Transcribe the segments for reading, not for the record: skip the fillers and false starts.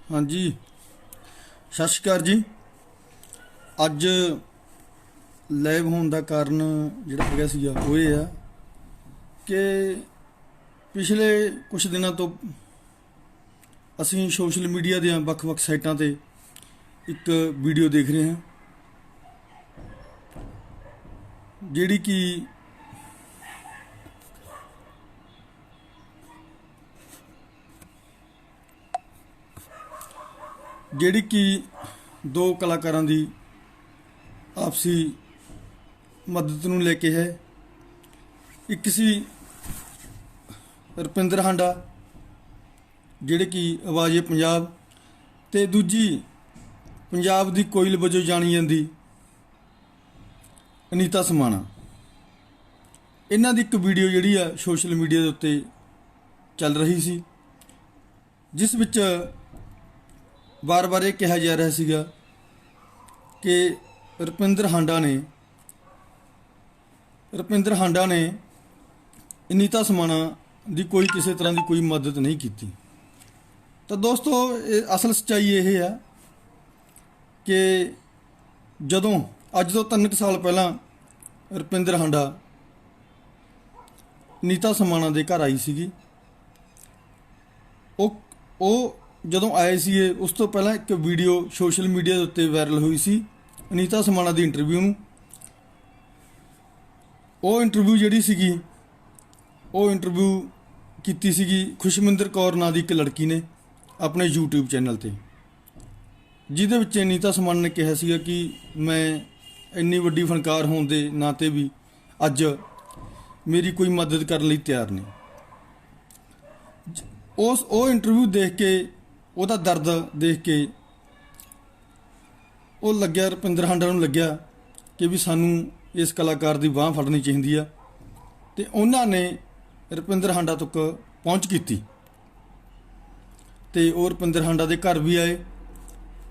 हाँ जी, सत श्री अकाल जी। ਅੱਜ ਲਾਈਵ ਹੋਣ ਦਾ ਕਾਰਨ ਜਿਹੜਾ ਹੈਗਾ ਸੀਗਾ ਉਹ ਇਹ ਆ ਕਿ ਪਿਛਲੇ ਕੁਝ ਦਿਨਾਂ ਤੋਂ ਅਸੀਂ ਸੋਸ਼ਲ ਮੀਡੀਆ ਦੀਆਂ ਵੱਖ-ਵੱਖ ਸਾਈਟਾਂ ਤੇ ਇੱਕ ਵੀਡੀਓ ਦੇਖ ਰਹੇ ਹਾਂ ਜਿਹੜੀ ਕਿ ਦੋ ਕਲਾਕਾਰਾਂ ਦੀ आपसी मदद ਨੂੰ ਲੈ ਕੇ है। एक सी ਰੁਪਿੰਦਰ ਹਾਂਡਾ ਜਿਹੜੇ ਕਿ ਆਵਾਜ਼ੇ ਪੰਜਾਬ ਤੇ ਦੂਜੀ ਪੰਜਾਬ ਦੀ ਕੋਇਲ ਵਜੋਂ ਜਾਣੀ ਜਾਂਦੀ ਅਨੀਤਾ ਸਮਾਣਾ। ਇਹਨਾਂ ਦੀ ਇੱਕ ਵੀਡੀਓ ਜਿਹੜੀ ਆ ਸੋਸ਼ਲ ਮੀਡੀਆ ਦੇ ਉੱਤੇ ਚੱਲ ਰਹੀ ਸੀ ਜਿਸ ਵਿੱਚ ਵਾਰ-ਵਾਰ ਇਹ ਕਿਹਾ ਜਾ ਰਿਹਾ ਸੀਗਾ ਕਿ ਰੁਪਿੰਦਰ ਹਾਂਡਾ ਨੇ ਅਨੀਤਾ ਸਮਾਣਾ ਦੀ ਕੋਈ ਕਿਸੇ ਤਰ੍ਹਾਂ ਦੀ ਕੋਈ ਮਦਦ ਨਹੀਂ ਕੀਤੀ। ਤਾਂ ਦੋਸਤੋ ਅਸਲ ਸੱਚਾਈ ਇਹ ਹੈ ਕਿ ਜਦੋਂ ਅੱਜ ਤੋਂ 3 ਸਾਲ ਪਹਿਲਾਂ ਰੁਪਿੰਦਰ ਹਾਂਡਾ ਅਨੀਤਾ ਸਮਾਣਾ ਦੇ ਘਰ ਆਈ ਸੀਗੀ। ਉਹ ਜਦੋਂ ਆਏ ਸੀ ਉਸ ਤੋਂ ਪਹਿਲਾਂ ਇੱਕ ਵੀਡੀਓ ਸੋਸ਼ਲ ਮੀਡੀਆ ਦੇ ਉੱਤੇ ਵਾਇਰਲ ਹੋਈ ਸੀ ਅਨੀਤਾ ਸਮਾਣਾ ਦੀ ਇੰਟਰਵਿਊ ਨੂੰ। ਉਹ ਇੰਟਰਵਿਊ ਜਿਹੜੀ ਸੀਗੀ ਉਹ ਇੰਟਰਵਿਊ ਕੀਤੀ ਸੀਗੀ ਖੁਸ਼ਮਿੰਦਰ ਕੌਰ ਨਾਂ ਦੀ ਇੱਕ ਲੜਕੀ ਨੇ ਆਪਣੇ YouTube ਚੈਨਲ ਤੇ, ਜਿਹਦੇ ਵਿੱਚ ਅਨੀਤਾ ਸਮਾਣਾ ਨੇ ਕਿਹਾ ਸੀਗਾ ਕਿ ਮੈਂ ਇੰਨੀ ਵੱਡੀ ਫਨਕਾਰ ਹੋਣ ਦੇ ਨਾਤੇ ਵੀ ਅੱਜ ਮੇਰੀ ਕੋਈ ਮਦਦ ਕਰਨ ਲਈ ਤਿਆਰ ਨਹੀਂ। ਉਹ ਇੰਟਰਵਿਊ ਦੇਖ ਕੇ ਉਹਦਾ ਦਰਦ ਦੇਖ ਕੇ ਉਹ ਲੱਗਿਆ ਰੁਪਿੰਦਰ ਹਾਂਡਾ ਨੂੰ ਲੱਗਿਆ ਕਿ ਵੀ ਸਾਨੂੰ ਇਸ ਕਲਾਕਾਰ ਦੀ ਬਾਂਹ ਫੜਨੀ ਚਾਹੀਦੀ ਆ ਤੇ ਉਹਨਾਂ ਨੇ ਰੁਪਿੰਦਰ ਹਾਂਡਾ ਤੱਕ ਪਹੁੰਚ ਕੀਤੀ ਤੇ ਉਹ ਰੁਪਿੰਦਰ ਹਾਂਡਾ ਦੇ ਘਰ ਵੀ ਆਏ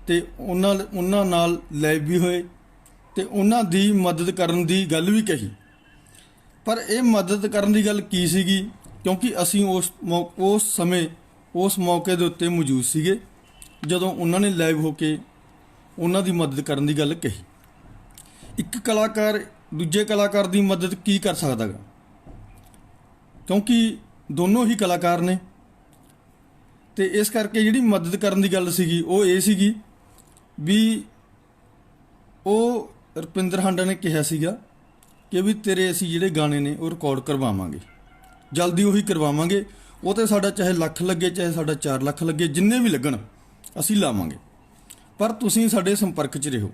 ਤੇ ਉਹਨਾਂ ਨਾਲ ਲਾਈਵ ਵੀ ਹੋਏ ਤੇ ਉਹਨਾਂ ਦੀ ਮਦਦ ਕਰਨ ਦੀ ਗੱਲ ਵੀ ਕਹੀ। ਪਰ ਇਹ ਮਦਦ ਕਰਨ ਦੀ ਗੱਲ ਕੀ ਸੀਗੀ ਕਿਉਂਕਿ ਅਸੀਂ ਉਸ ਸਮੇਂ ਉਸ ਮੌਕੇ ਦੇ ਉੱਤੇ ਮੌਜੂਦ ਸੀਗੇ ਜਦੋਂ ਉਹਨਾਂ ਨੇ ਲਾਈਵ ਹੋ ਕੇ ਉਹਨਾਂ ਦੀ ਮਦਦ ਕਰਨ ਦੀ ਗੱਲ ਕਹੀ। ਇੱਕ ਕਲਾਕਾਰ ਦੂਜੇ ਕਲਾਕਾਰ ਦੀ ਮਦਦ ਕੀ ਕਰ ਸਕਦਾ ਗਾ ਕਿਉਂਕਿ ਦੋਨੋਂ ਹੀ ਕਲਾਕਾਰ ਨੇ ਤੇ ਇਸ ਕਰਕੇ ਜਿਹੜੀ ਮਦਦ ਕਰਨ ਦੀ ਗੱਲ ਸੀਗੀ ਉਹ ਇਹ ਸੀਗੀ ਵੀ ਉਹ ਰੁਪਿੰਦਰ ਹਾਂਡਾ ਨੇ ਕਿਹਾ ਸੀਗਾ ਕਿ ਵੀ ਤੇਰੇ ਅਸੀਂ ਜਿਹੜੇ ਗਾਣੇ ਨੇ ਉਹ ਰਿਕਾਰਡ ਕਰਵਾਵਾਂਗੇ, ਜਲਦੀ ਉਹੀ ਕਰਵਾਵਾਂਗੇ, ਉਹ ਤੇ ਸਾਡਾ ਚਾਹੇ ਲੱਖ ਲੱਗੇ ਚਾਹੇ ਸਾਡਾ 4 ਲੱਖ ਲੱਗੇ, ਜਿੰਨੇ ਵੀ ਲੱਗਣ ਅਸੀਂ ਲਾਵਾਂਗੇ, ਪਰ ਤੁਸੀਂ ਸਾਡੇ ਸੰਪਰਕ 'ਚ ਰਹੋ।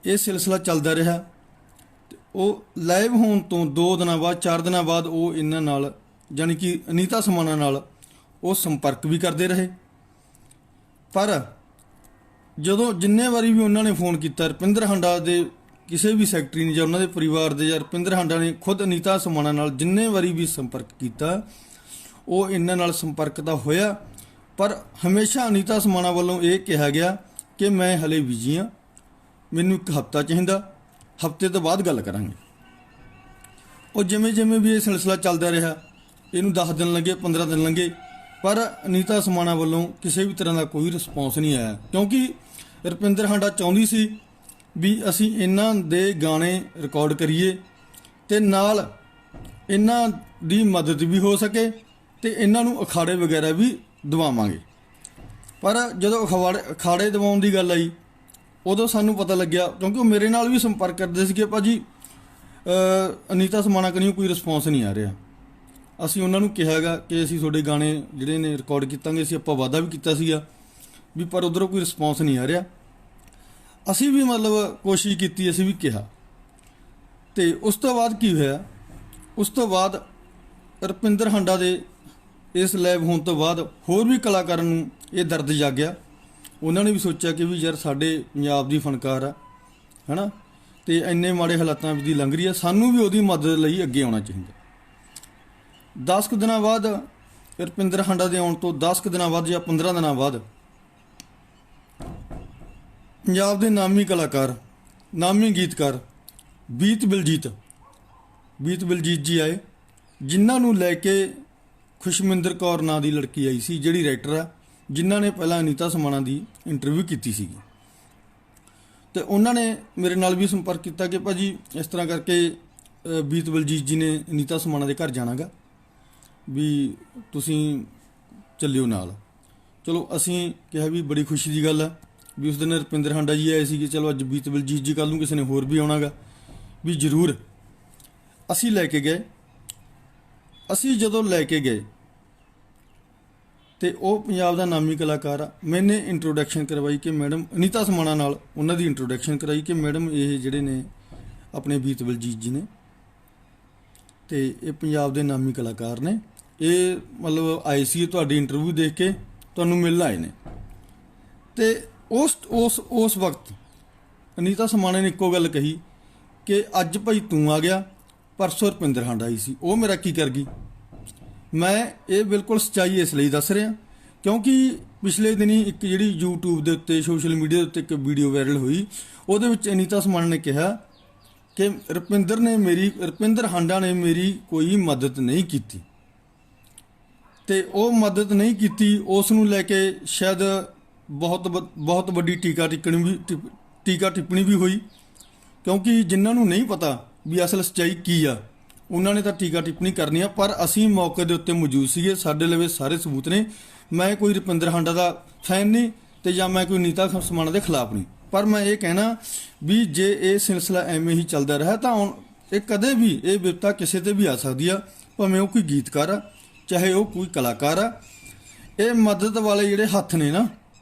ਇਹ ਸਿਲਸਿਲਾ ਚੱਲਦਾ ਰਿਹਾ ਤੇ ਉਹ ਲਾਈਵ ਹੋਣ ਤੋਂ 2 ਦਿਨਾਂ ਬਾਅਦ 4 ਦਿਨਾਂ ਬਾਅਦ ਉਹ ਇਹਨਾਂ ਨਾਲ ਜਾਣੀ ਕਿ ਅਨੀਤਾ ਸਮਾਣਾ ਨਾਲ ਉਹ ਸੰਪਰਕ ਵੀ ਕਰਦੇ ਰਹੇ। ਪਰ ਜਦੋਂ ਜਿੰਨੇ ਵਾਰੀ ਵੀ ਉਹਨਾਂ ਨੇ ਫੋਨ ਕੀਤਾ ਰੁਪਿੰਦਰ ਹਾਂਡਾ ਦੇ ਕਿਸੇ ਵੀ ਸੈਕਟਰੀ ਨੇ ਜਾਂ ਉਹਨਾਂ ਦੇ ਪਰਿਵਾਰ ਦੇ ਜਾਂ ਰੁਪਿੰਦਰ ਹਾਂਡਾ ਨੇ ਖੁਦ ਅਨੀਤਾ ਸਮਾਣਾ ਨਾਲ ਜਿੰਨੇ ਵਾਰੀ ਵੀ ਸੰਪਰਕ ਕੀਤਾ ਉਹ ਇਹਨਾਂ ਨਾਲ ਸੰਪਰਕ ਤਾਂ ਹੋਇਆ ਪਰ ਹਮੇਸ਼ਾ ਅਨੀਤਾ ਸਮਾਣਾ ਵੱਲੋਂ ਇਹ ਕਿਹਾ ਗਿਆ ਕਿ ਮੈਂ ਹਲੇ ਬਿਜੀ ਹਾਂ, ਮੈਨੂੰ 1 ਹਫ਼ਤਾ ਚਾਹੀਦਾ, ਹਫ਼ਤੇ ਤੋਂ ਬਾਅਦ ਗੱਲ ਕਰਾਂਗੇ। ਉਹ ਜਿਵੇਂ ਵੀ ਇਹ ਸਿਲਸਿਲਾ ਚੱਲਦਾ ਰਿਹਾ, ਇਹਨੂੰ 10 ਦਿਨ ਲੱਗੇ 15 ਦਿਨ ਲੰਘੇ ਪਰ ਅਨੀਤਾ ਸਮਾਣਾ ਵੱਲੋਂ ਕਿਸੇ ਵੀ ਤਰ੍ਹਾਂ ਦਾ ਕੋਈ ਰਿਸਪੌਂਸ ਨਹੀਂ ਆਇਆ ਕਿਉਂਕਿ ਰੁਪਿੰਦਰ ਹਾਂਡਾ ਚਾਹੁੰਦੀ ਸੀ ਵੀ ਅਸੀਂ ਇਹਨਾਂ ਦੇ ਗਾਣੇ ਰਿਕਾਰਡ ਕਰੀਏ ਤੇ ਨਾਲ ਇਹਨਾਂ ਦੀ ਮਦਦ ਵੀ ਹੋ ਸਕੇ ਤੇ ਇਹਨਾਂ ਨੂੰ ਅਖਾੜੇ ਵਗੈਰਾ ਵੀ ਦਵਾਵਾਂਗੇ। ਪਰ ਜਦੋਂ ਅਖਾੜੇ ਦਵਾਉਣ ਦੀ ਗੱਲ ਆਈ ਉਦੋਂ ਸਾਨੂੰ ਪਤਾ ਲੱਗਿਆ ਕਿਉਂਕਿ ਉਹ ਮੇਰੇ ਨਾਲ ਵੀ ਸੰਪਰਕ ਕਰਦੇ ਸੀ ਕਿ ਭਾਜੀ ਅਨੀਤਾ ਸਮਾਣਾ ਕਨੀਓ ਕੋਈ ਰਿਸਪੌਂਸ ਨਹੀਂ ਆ ਰਿਹਾ। ਅਸੀਂ ਉਹਨਾਂ ਨੂੰ ਕਿਹਾ ਗਾ ਕਿ ਅਸੀਂ ਤੁਹਾਡੇ ਗਾਣੇ ਜਿਹੜੇ ਨੇ ਰਿਕਾਰਡ ਕੀਤਾਂਗੇ, ਅਸੀਂ ਆਪਾਂ ਵਾਅਦਾ ਵੀ ਕੀਤਾ ਸੀਗਾ ਵੀ ਪਰ ਉੱਧਰੋਂ ਕੋਈ ਰਿਸਪੌਂਸ ਨਹੀਂ ਆ ਰਿਹਾ। ਅਸੀਂ ਵੀ ਮਤਲਬ ਕੋਸ਼ਿਸ਼ ਕੀਤੀ, ਅਸੀਂ ਵੀ ਕਿਹਾ ਤੇ ਉਸ ਤੋਂ ਬਾਅਦ ਕੀ ਹੋਇਆ, ਉਸ ਤੋਂ ਬਾਅਦ ਰੁਪਿੰਦਰ ਹਾਂਡਾ ਦੇ ਇਸ ਲਾਈਵ ਹੋਣ ਤੋਂ ਬਾਅਦ ਹੋਰ ਵੀ ਕਲਾਕਾਰਾਂ ਨੂੰ ਇਹ ਦਰਦ ਜਾਗਿਆ। ਉਹਨਾਂ ਨੇ ਵੀ ਸੋਚਿਆ ਕਿ ਵੀ ਯਾਰ ਸਾਡੇ ਪੰਜਾਬ ਦੀ ਫਨਕਾਰ ਆ ਹੈ ਨਾ ਤੇ ਇੰਨੇ ਮਾੜੇ ਹਾਲਾਤਾਂ ਵਿੱਚ ਦੀ ਲੰਘ ਰਹੀ ਆ, ਸਾਨੂੰ ਵੀ ਉਹਦੀ ਮਦਦ ਲਈ ਅੱਗੇ ਆਉਣਾ ਚਾਹੀਦਾ। 10 ਕੁ ਦਿਨਾਂ ਬਾਅਦ ਰੁਪਿੰਦਰ ਹਾਂਡਾ ਦੇ ਆਉਣ ਤੋਂ 10 ਕੁ ਦਿਨਾਂ ਬਾਅਦ ਜਾਂ 15 ਦਿਨਾਂ ਬਾਅਦ ਪੰਜਾਬ ਦੇ ਨਾਮੀ ਕਲਾਕਾਰ ਨਾਮੀ ਗੀਤਕਾਰ ਬੀਤ ਬਲਜੀਤ ਜੀ ਆਏ ਜਿਨ੍ਹਾਂ ਨੂੰ ਲੈ ਕੇ ਖੁਸ਼ਮਿੰਦਰ ਕੌਰ ਨਾਂ ਦੀ ਲੜਕੀ ਆਈ ਸੀ ਜਿਹੜੀ ਰਾਈਟਰ ਆ ਜਿਨ੍ਹਾਂ ਨੇ ਪਹਿਲਾਂ ਅਨੀਤਾ ਸਮਾਣਾ ਦੀ ਇੰਟਰਵਿਊ ਕੀਤੀ ਸੀਗੀ। ਤੇ ਉਹਨਾਂ ਨੇ ਮੇਰੇ ਨਾਲ ਵੀ ਸੰਪਰਕ ਕੀਤਾ ਕਿ ਭਾਜੀ ਇਸ ਤਰ੍ਹਾਂ ਕਰਕੇ ਬੀਤ ਬਲਜੀਤ ਜੀ ਨੇ ਅਨੀਤਾ ਸਮਾਣਾ ਦੇ ਘਰ ਜਾਣਾਗਾ, ਵੀ ਤੁਸੀਂ ਚੱਲਿਓ ਨਾਲ। ਚਲੋ ਅਸੀਂ ਕਿਹਾ ਵੀ ਬੜੀ ਖੁਸ਼ੀ ਦੀ ਗੱਲ ਆ ਵੀ ਉਸ ਦਿਨ ਰੁਪਿੰਦਰ ਹਾਂਡਾ ਜੀ ਆਏ ਸੀਗੇ, ਚਲੋ ਅੱਜ ਬੀਤ ਬਲਜੀਤ ਜੀ, ਕੱਲ੍ਹ ਨੂੰ ਕਿਸੇ ਨੇ ਹੋਰ ਵੀ ਆਉਣਾਗਾ, ਵੀ ਜ਼ਰੂਰ। ਅਸੀਂ ਲੈ ਕੇ ਗਏ। ਅਸੀਂ ਜਦੋਂ ਲੈ ਕੇ ਗਏ ਤੇ ਉਹ ਪੰਜਾਬ ਦਾ ਨਾਮੀ ਕਲਾਕਾਰ ਆ। ਮੈਨੇ ਇੰਟਰੋਡਕਸ਼ਨ ਕਰਵਾਈ ਕਿ ਮੈਡਮ ਅਨੀਤਾ ਸਮਾਣਾ ਨਾਲ ਉਹਨਾਂ ਦੀ ਇੰਟਰੋਡਕਸ਼ਨ ਕਰਾਈ ਕਿ ਮੈਡਮ ਇਹ ਜਿਹੜੇ ਨੇ ਆਪਣੇ ਬੀਤ ਬਲਜੀਤ ਜੀ ਨੇ, ਤੇ ਇਹ ਪੰਜਾਬ ਦੇ ਨਾਮੀ ਕਲਾਕਾਰ ਨੇ, ਇਹ ਮਤਲਬ ਆਏ ਸੀ ਤੁਹਾਡੀ ਇੰਟਰਵਿਊ ਦੇਖ ਕੇ, ਤੁਹਾਨੂੰ ਮਿਲਣ ਆਏ ਨੇ। ਤੇ ਉਸ ਵਕਤ ਅਨੀਤਾ ਸਮਾਣਾ ਨੇ ਇੱਕੋ ਗੱਲ ਕਹੀ ਕਿ ਅੱਜ ਭਾਈ ਤੂੰ ਆ ਗਿਆ, ਪਰਸੋਂ ਰੁਪਿੰਦਰ ਹਾਂਡਾ ਆਈ ਸੀ, ਉਹ ਮੇਰਾ ਕੀ ਕਰ ਗਈ। ਮੈਂ ਇਹ ਬਿਲਕੁਲ ਸੱਚਾਈ ਇਸ ਲਈ ਦੱਸ ਰਿਹਾ ਕਿਉਂਕਿ ਪਿਛਲੇ ਦਿਨੀ ਇੱਕ ਜਿਹੜੀ YouTube ਦੇ ਉੱਤੇ, ਸੋਸ਼ਲ ਮੀਡੀਆ ਦੇ ਉੱਤੇ ਇੱਕ ਵੀਡੀਓ ਵਾਇਰਲ ਹੋਈ, ਉਹਦੇ ਵਿੱਚ ਅਨੀਤਾ ਸਮਾਣਾ ਨੇ ਕਿਹਾ ਕਿ ਰੁਪਿੰਦਰ ਹਾਂਡਾ ਨੇ ਮੇਰੀ ਕੋਈ ਮਦਦ ਨਹੀਂ ਕੀਤੀ, ਤੇ ਉਹ ਮਦਦ ਨਹੀਂ ਕੀਤੀ ਉਸ ਨੂੰ ਲੈ ਕੇ ਸ਼ਾਇਦ ਬਹੁਤ ਵੱਡੀ ਟੀਕਾ ਟਿੱਪਣੀ ਵੀ ਹੋਈ, ਕਿਉਂਕਿ ਜਿਨ੍ਹਾਂ ਨੂੰ ਨਹੀਂ ਪਤਾ ਵੀ ਅਸਲ ਸੱਚਾਈ ਕੀ ਆ ਉਹਨਾਂ ਨੇ ਤਾਂ ਟੀਕਾ ਟਿੱਪਣੀ ਕਰਨੀ ਆ। ਪਰ ਅਸੀਂ ਮੌਕੇ ਦੇ ਉੱਤੇ ਮੌਜੂਦ ਸੀਗੇ, ਸਾਡੇ ਲਵੇ ਸਾਰੇ ਸਬੂਤ ਨੇ। ਮੈਂ ਕੋਈ ਰੁਪਿੰਦਰ ਹਾਂਡਾ ਦਾ ਫੈਨ ਨਹੀਂ ਤੇ ਜਾਂ ਮੈਂ ਕੋਈ ਅਨੀਤਾ ਸਮਾਣਾ ਦੇ ਖਿਲਾਫ ਨਹੀਂ, ਪਰ ਮੈਂ ਇਹ ਕਹਿਣਾ ਵੀ ਜੇ ਇਹ ਸਿਲਸਿਲਾ ਐਵੇਂ ਹੀ ਚੱਲਦਾ ਰਿਹਾ ਤਾਂ ਇਹ ਕਦੇ ਵੀ ਇਹ ਵਿਪਤਾ ਕਿਸੇ ਤੇ ਵੀ ਆ ਸਕਦੀ ਆ, ਭਾਵੇਂ ਉਹ ਕੋਈ ਗੀਤਕਾਰ ਆ ਚਾਹੇ ਉਹ ਕੋਈ ਕਲਾਕਾਰ ਆ। ਇਹ ਮਦਦ ਵਾਲੇ ਜਿਹੜੇ ਹੱਥ ਨੇ ਨਾ,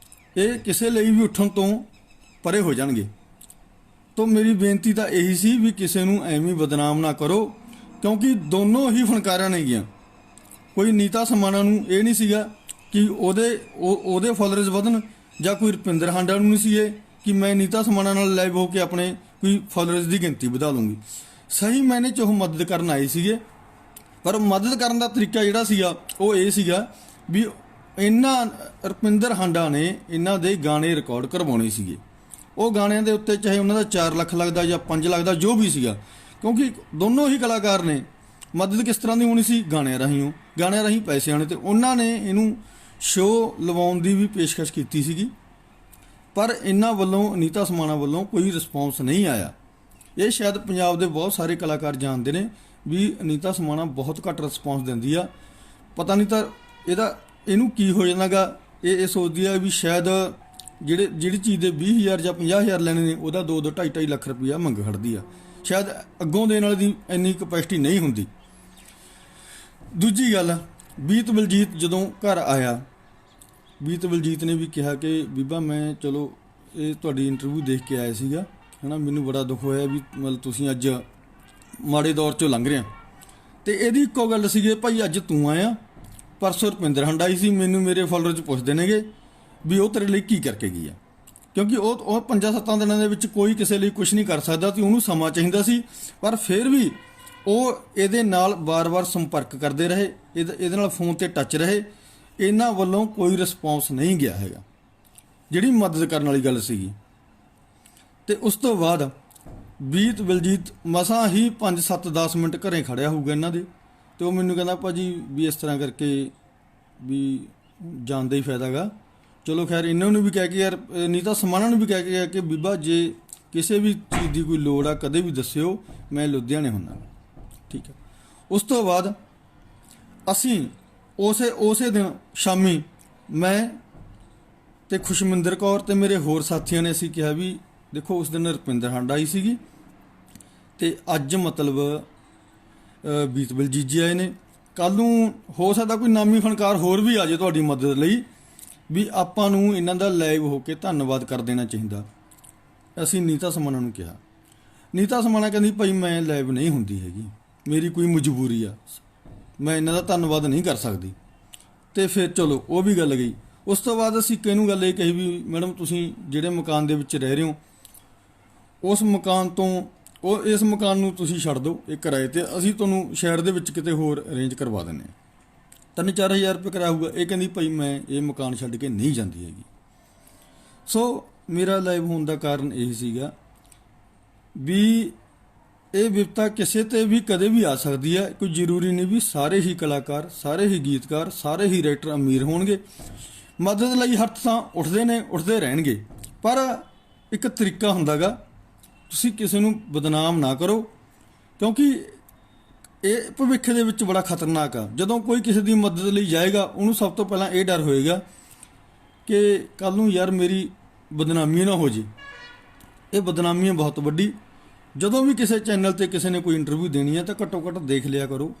ਇਹ ਕਿਸੇ ਲਈ ਵੀ ਉੱਠਣ ਤੋਂ ਪਰੇ ਹੋ ਜਾਣਗੇ। ਤਾਂ ਮੇਰੀ ਬੇਨਤੀ ਤਾਂ ਇਹੀ ਸੀ ਵੀ ਕਿਸੇ ਨੂੰ ਐਵੇਂ ਬਦਨਾਮ ਨਾ ਕਰੋ, ਕਿਉਂਕਿ ਦੋਨੋਂ ਹੀ ਫਨਕਾਰਾਂ ਨੇ ਗੀਆਂ। ਕੋਈ ਅਨੀਤਾ ਸਮਾਣਾ ਨੂੰ ਇਹ ਨਹੀਂ ਸੀਗਾ ਕਿ ਉਹਦੇ ਫਾਲੋਅਰਸ ਵਧਣ, ਜਾਂ ਕੋਈ ਰੁਪਿੰਦਰ ਹਾਂਡਾ ਨੂੰ ਨਹੀਂ ਸੀ ਇਹ ਕਿ ਮੈਂ ਅਨੀਤਾ ਸਮਾਣਾ ਨਾਲ ਲਾਈਵ ਹੋ ਕੇ ਆਪਣੇ ਕੋਈ ਫਾਲੋਅਰਸ ਦੀ ਗਿਣਤੀ ਵਧਾ ਲੂੰਗੀ। ਸਹੀ ਮੈਨੇ 'ਚ ਉਹ ਮਦਦ ਕਰਨ ਆਏ ਸੀਗੇ, ਪਰ ਮਦਦ ਕਰਨ ਦਾ ਤਰੀਕਾ ਜਿਹੜਾ ਸੀਗਾ ਉਹ ਇਹ ਸੀਗਾ ਵੀ ਰੁਪਿੰਦਰ ਹਾਂਡਾ ਨੇ ਇਹਨਾਂ ਦੇ ਗਾਣੇ ਰਿਕਾਰਡ ਕਰਵਾਉਣੇ ਸੀਗੇ। ਉਹ ਗਾਣਿਆਂ ਦੇ ਉੱਤੇ ਚਾਹੇ ਉਹਨਾਂ ਦਾ 4 ਲੱਖ ਲੱਗਦਾ ਜਾਂ 5 ਲੱਖ ਦਾ ਜੋ ਵੀ ਸੀਗਾ, ਕਿਉਂਕਿ ਦੋਨੋਂ ਹੀ ਕਲਾਕਾਰ ਨੇ। ਮਦਦ ਕਿਸ ਤਰ੍ਹਾਂ ਦੀ ਹੋਣੀ ਸੀ? ਗਾਣਿਆਂ ਰਾਹੀਂ ਪੈਸੇ ਆਉਣੇ। ਤੇ ਉਹਨਾਂ ਨੇ ਇਹਨੂੰ ਸ਼ੋਅ ਲਵਾਉਣ ਦੀ ਵੀ ਪੇਸ਼ਕਸ਼ ਕੀਤੀ ਸੀਗੀ, ਪਰ ਇਹਨਾਂ ਵੱਲੋਂ ਅਨੀਤਾ ਸਮਾਣਾ ਵੱਲੋਂ ਕੋਈ ਰਿਸਪੌਂਸ ਨਹੀਂ ਆਇਆ। ਇਹ ਸ਼ਾਇਦ ਪੰਜਾਬ ਦੇ ਬਹੁਤ ਸਾਰੇ ਕਲਾਕਾਰ ਜਾਣਦੇ ਨੇ ਵੀ ਅਨੀਤਾ ਸਮਾਣਾ ਬਹੁਤ ਘੱਟ ਰਿਸਪੌਂਸ ਦਿੰਦੀ ਆ। ਪਤਾ ਨਹੀਂ ਤਾਂ ਇਹਨੂੰ ਕੀ ਹੋ ਜਾਂਦਾਗਾ। ਇਹ ਸੋਚਦੀ ਆ ਵੀ ਸ਼ਾਇਦ ਜਿਹੜੀ ਚੀਜ਼ ਦੇ 20,000 ਜਾਂ 50,000 ਲੈਣੇ ਨੇ ਉਹਦਾ 2 2.5 ਲੱਖ ਰੁਪਈਆ ਮੰਗ ਖੜਦੀ ਆ। ਸ਼ਾਇਦ ਅੱਗੋਂ ਦੇਣ ਵਾਲੀ ਦੀ ਇੰਨੀ ਕਪੈਸਿਟੀ ਨਹੀਂ ਹੁੰਦੀ। ਦੂਜੀ ਗੱਲ, ਬੀਤ ਬਲਜੀਤ ਜਦੋਂ ਘਰ ਆਇਆ, ਬੀਤ ਬਲਜੀਤ ਨੇ ਵੀ ਕਿਹਾ ਕਿ ਬੀਬਾ ਮੈਂ ਚਲੋ ਇਹ ਤੁਹਾਡੀ ਇੰਟਰਵਿਊ ਦੇਖ ਕੇ ਆਇਆ ਸੀਗਾ, ਹੈ ਨਾ, ਮੈਨੂੰ ਬੜਾ ਦੁੱਖ ਹੋਇਆ ਵੀ ਮਤਲਬ ਤੁਸੀਂ ਅੱਜ ਮਾੜੇ ਦੌਰ 'ਚੋਂ ਲੰਘ ਰਹੇ ਆ। ਤੇ ਇਹਦੀ ਇੱਕੋ ਗੱਲ ਸੀਗੀ, ਭਾਈ ਅੱਜ ਤੂੰ ਆਇਆ, ਪਰਸੋਂ ਰੁਪਿੰਦਰ ਹਾਂਡਾ ਆਈ ਸੀ, ਮੈਨੂੰ ਮੇਰੇ ਫਾਲੋਅਰ 'ਚ ਪੁੱਛਦੇ ਨੇਗੇ ਵੀ ਉਹ ਤੇਰੇ ਲਈ ਕੀ ਕਰਕੇ ਗਈ ਆ, ਕਿਉਂਕਿ ਉਹ 5-7 ਦਿਨਾਂ ਦੇ ਵਿੱਚ ਕੋਈ ਕਿਸੇ ਲਈ ਕੁਝ ਨਹੀਂ ਕਰ ਸਕਦਾ ਤੇ ਉਹਨੂੰ ਸਮਾਂ ਚਾਹੀਦਾ ਸੀ। ਪਰ ਫਿਰ ਵੀ ਉਹ ਇਹਦੇ ਨਾਲ ਵਾਰ-ਵਾਰ ਸੰਪਰਕ ਕਰਦੇ ਰਹੇ, ਇਹਦੇ ਨਾਲ ਫੋਨ ਤੇ ਟੱਚ ਰਹੇ। ਇਹਨਾਂ ਵੱਲੋਂ ਕੋਈ ਰਿਸਪੌਂਸ ਨਹੀਂ ਗਿਆ ਹੈਗਾ, ਜਿਹੜੀ ਮਦਦ ਕਰਨ ਵਾਲੀ ਗੱਲ ਸੀਗੀ। ਤੇ ਉਸ ਤੋਂ ਬਾਅਦ ਬੀਤ ਬਲਜੀਤ ਮਸਾਂ ਹੀ 5-7-10 ਮਿੰਟ ਘਰੇ ਖੜਿਆ ਹੋਊਗਾ ਇਹਨਾਂ ਦੇ, ਤੇ ਉਹ ਮੈਨੂੰ ਕਹਿੰਦਾ ਭਾਜੀ ਵੀ ਇਸ ਤਰ੍ਹਾਂ ਕਰਕੇ ਵੀ ਜਾਣ ਦਾ ਹੀ ਫਾਇਦਾ ਗਾ। ਚਲੋ ਖੈਰ, ਇਹਨਾਂ ਨੂੰ ਵੀ ਕਹਿ ਕੇ ਯਾਰ, ਅਨੀਤਾ ਸਮਾਣਾ ਨੂੰ ਵੀ ਕਹਿ ਕੇ ਗਿਆ ਕਿ ਬੀਬਾ ਜੇ ਕਿਸੇ ਵੀ ਚੀਜ਼ ਦੀ ਕੋਈ ਲੋੜ ਆ ਕਦੇ ਵੀ ਦੱਸਿਓ, ਮੈਂ ਲੁਧਿਆਣੇ ਹੁੰਦਾ। ਠੀਕ ਹੈ। ਉਸ ਤੋਂ ਬਾਅਦ ਅਸੀਂ ਉਸੇ ਦਿਨ ਸ਼ਾਮੀ ਮੈਂ ਤੇ ਖੁਸ਼ਮਿੰਦਰ ਕੌਰ ਤੇ ਮੇਰੇ ਹੋਰ ਸਾਥੀਆਂ ਨੇ ਅਸੀਂ ਕਿਹਾ ਵੀ ਦੇਖੋ ਉਸ ਦਿਨ ਰੁਪਿੰਦਰ ਹਾਂਡਾ ਆਈ ਸੀਗੀ ਤੇ ਅੱਜ ਮਤਲਬ ਬੀਤ ਬਲਜੀਤ ਜੀ ਆਏ ਨੇ, ਕੱਲ੍ਹ ਨੂੰ ਹੋ ਸਕਦਾ ਕੋਈ ਨਾਮੀ ਫਨਕਾਰ ਹੋਰ ਵੀ ਆ ਜਾਏ ਤੁਹਾਡੀ ਮਦਦ ਲਈ, ਵੀ ਆਪਾਂ ਨੂੰ ਇਹਨਾਂ ਦਾ ਲਾਈਵ ਹੋ ਕੇ ਧੰਨਵਾਦ ਕਰ ਦੇਣਾ ਚਾਹੀਦਾ। ਅਸੀਂ ਅਨੀਤਾ ਸਮਾਣਾ ਨੂੰ ਕਿਹਾ। ਅਨੀਤਾ ਸਮਾਣਾ ਕਹਿੰਦੀ ਭਾਈ ਮੈਂ ਲਾਈਵ ਨਹੀਂ ਹੁੰਦੀ ਹੈਗੀ, ਮੇਰੀ ਕੋਈ ਮਜਬੂਰੀ ਆ, ਮੈਂ ਇਹਨਾਂ ਦਾ ਧੰਨਵਾਦ ਨਹੀਂ ਕਰ ਸਕਦੀ। ਤੇ ਫਿਰ ਚਲੋ ਉਹ ਵੀ ਗੱਲ ਗਈ। ਉਸ ਤੋਂ ਬਾਅਦ ਅਸੀਂ ਕਿਹਨੂੰ ਗੱਲ ਇਹ ਕਹੀ ਵੀ ਮੈਡਮ ਤੁਸੀਂ ਜਿਹੜੇ ਮਕਾਨ ਦੇ ਵਿੱਚ ਰਹਿ ਰਹੇ ਹੋ ਉਸ ਮਕਾਨ ਤੋਂ ਇਸ ਮਕਾਨ ਨੂੰ ਤੁਸੀਂ ਛੱਡ ਦਿਓ, ਇਹ ਕਿਰਾਏ ਤੇ, ਅਸੀਂ ਤੁਹਾਨੂੰ ਸ਼ਹਿਰ ਦੇ ਵਿੱਚ ਕਿਤੇ ਹੋਰ ਅਰੇਂਜ ਕਰਵਾ ਦਿੰਦੇ ਹਾਂ, 3-4 ਹਜ਼ਾਰ ਰੁਪਏ ਕਿਰਾਇਆ ਹੋਊਗਾ। ਇਹ ਕਹਿੰਦੀ ਭਾਈ ਮੈਂ ਇਹ ਮਕਾਨ ਛੱਡ ਕੇ ਨਹੀਂ ਜਾਂਦੀ ਹੈਗੀ। ਸੋ ਮੇਰਾ ਲਾਈਵ ਹੋਣ ਦਾ ਕਾਰਨ ਇਹ ਸੀਗਾ ਵੀ ਇਹ ਵਿਪਤਾ ਕਿਸੇ ਤੇ ਵੀ ਕਦੇ ਵੀ ਆ ਸਕਦੀ ਹੈ। ਕੋਈ ਜ਼ਰੂਰੀ ਨਹੀਂ ਵੀ ਸਾਰੇ ਹੀ ਕਲਾਕਾਰ, ਸਾਰੇ ਹੀ ਗੀਤਕਾਰ, ਸਾਰੇ ਹੀ ਰਾਈਟਰ ਅਮੀਰ ਹੋਣਗੇ। ਮਦਦ ਲਈ ਹੱਥ ਤਾਂ ਉੱਠਦੇ ਨੇ, ਉੱਠਦੇ ਰਹਿਣਗੇ, ਪਰ ਇੱਕ ਤਰੀਕਾ ਹੁੰਦਾ ਗਾ। ਤੁਸੀਂ ਕਿਸੇ ਨੂੰ ਬਦਨਾਮ ਨਾ ਕਰੋ, ਕਿਉਂਕਿ ਇਹ ਭਵਿੱਖ ਦੇ ਵਿੱਚ ਬੜਾ ਖਤਰਨਾਕ ਆ। ਜਦੋਂ ਕੋਈ ਕਿਸੇ ਦੀ ਮਦਦ ਲਈ ਜਾਏਗਾ, ਉਹਨੂੰ ਸਭ ਤੋਂ ਪਹਿਲਾਂ ਇਹ ਡਰ ਹੋਏਗਾ ਕਿ ਕੱਲ ਨੂੰ ਯਾਰ ਮੇਰੀ ਬਦਨਾਮੀ ਨਾ ਹੋ ਜੇ। ਇਹ ਬਦਨਾਮੀ ਹੈ ਬਹੁਤ ਵੱਡੀ। ਜਦੋਂ ਵੀ ਕਿਸੇ ਚੈਨਲ ਤੇ ਕਿਸੇ ਨੇ ਕੋਈ ਇੰਟਰਵਿਊ ਦੇਣੀ ਹੈ ਤਾਂ ਘੱਟੋ ਘੱਟ ਦੇਖ ਲਿਆ ਕਰੋ,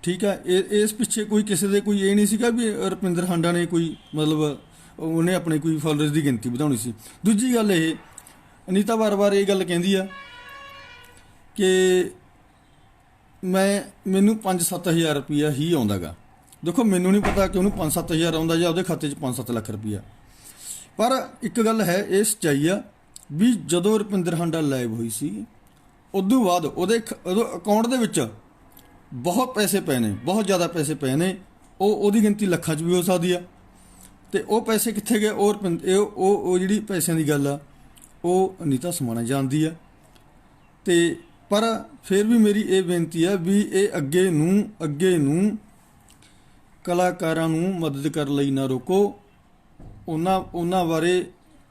ਠੀਕ ਹੈ। ਇਸ ਪਿੱਛੇ ਕੋਈ ਕਿਸੇ ਦੇ ਕੋਈ ਇਹ ਨਹੀਂ ਸੀਗਾ ਵੀ ਰੁਪਿੰਦਰ ਹਾਂਡਾ ਨੇ ਕੋਈ ਮਤਲਬ ਉਹਨੇ ਆਪਣੇ ਕੋਈ ਫਾਲੋਅਰਸ ਦੀ ਗਿਣਤੀ ਵਧਾਉਣੀ ਸੀ। ਦੂਜੀ ਗੱਲ, ਇਹ ਅਨੀਤਾ ਵਾਰ-ਵਾਰ ਇਹ ਗੱਲ ਕਹਿੰਦੀ ਆ ਕਿ ਮੈਨੂੰ 5-7 ਹਜ਼ਾਰ ਰੁਪਈਆ ਹੀ ਆਉਂਦਾ ਗਾ। ਦੇਖੋ, ਮੈਨੂੰ ਨਹੀਂ ਪਤਾ ਕਿ ਉਹਨੂੰ 5-7 ਹਜ਼ਾਰ ਆਉਂਦਾ ਜਾਂ ਉਹਦੇ ਖਾਤੇ 'ਚ 5-7 ਲੱਖ ਰੁਪਈਆ, ਪਰ ਇੱਕ ਗੱਲ ਹੈ, ਇਹ ਸੱਚਾਈ ਆ ਵੀ ਜਦੋਂ ਰੁਪਿੰਦਰ ਹਾਂਡਾ ਲਾਈਵ ਹੋਈ ਸੀ, ਉਦੋਂ ਬਾਅਦ ਉਹਦੇ ਅਕਾਊਂਟ ਦੇ ਵਿੱਚ ਬਹੁਤ ਪੈਸੇ ਪਏ ਨੇ, ਬਹੁਤ ਜ਼ਿਆਦਾ ਪੈਸੇ ਪਏ ਨੇ। ਉਹਦੀ ਗਿਣਤੀ ਲੱਖਾਂ 'ਚ ਵੀ ਹੋ ਸਕਦੀ ਆ। ਤੇ ਉਹ ਪੈਸੇ ਕਿੱਥੇ ਗਏ? ਉਹ ਜਿਹੜੀ ਪੈਸਿਆਂ ਦੀ ਗੱਲ ਆ, ਉਹ ਅਨੀਤਾ ਸਮਾਣਾ ਜਾਣਦੀ ਆ। ਤੇ ਪਰ ਫਿਰ ਵੀ ਮੇਰੀ ਇਹ ਬੇਨਤੀ ਆ ਵੀ ਇਹ ਅੱਗੇ ਨੂੰ ਕਲਾਕਾਰਾਂ ਨੂੰ ਮਦਦ ਕਰਨ ਲਈ ਨਾ ਰੋਕੋ। ਉਹਨਾਂ ਬਾਰੇ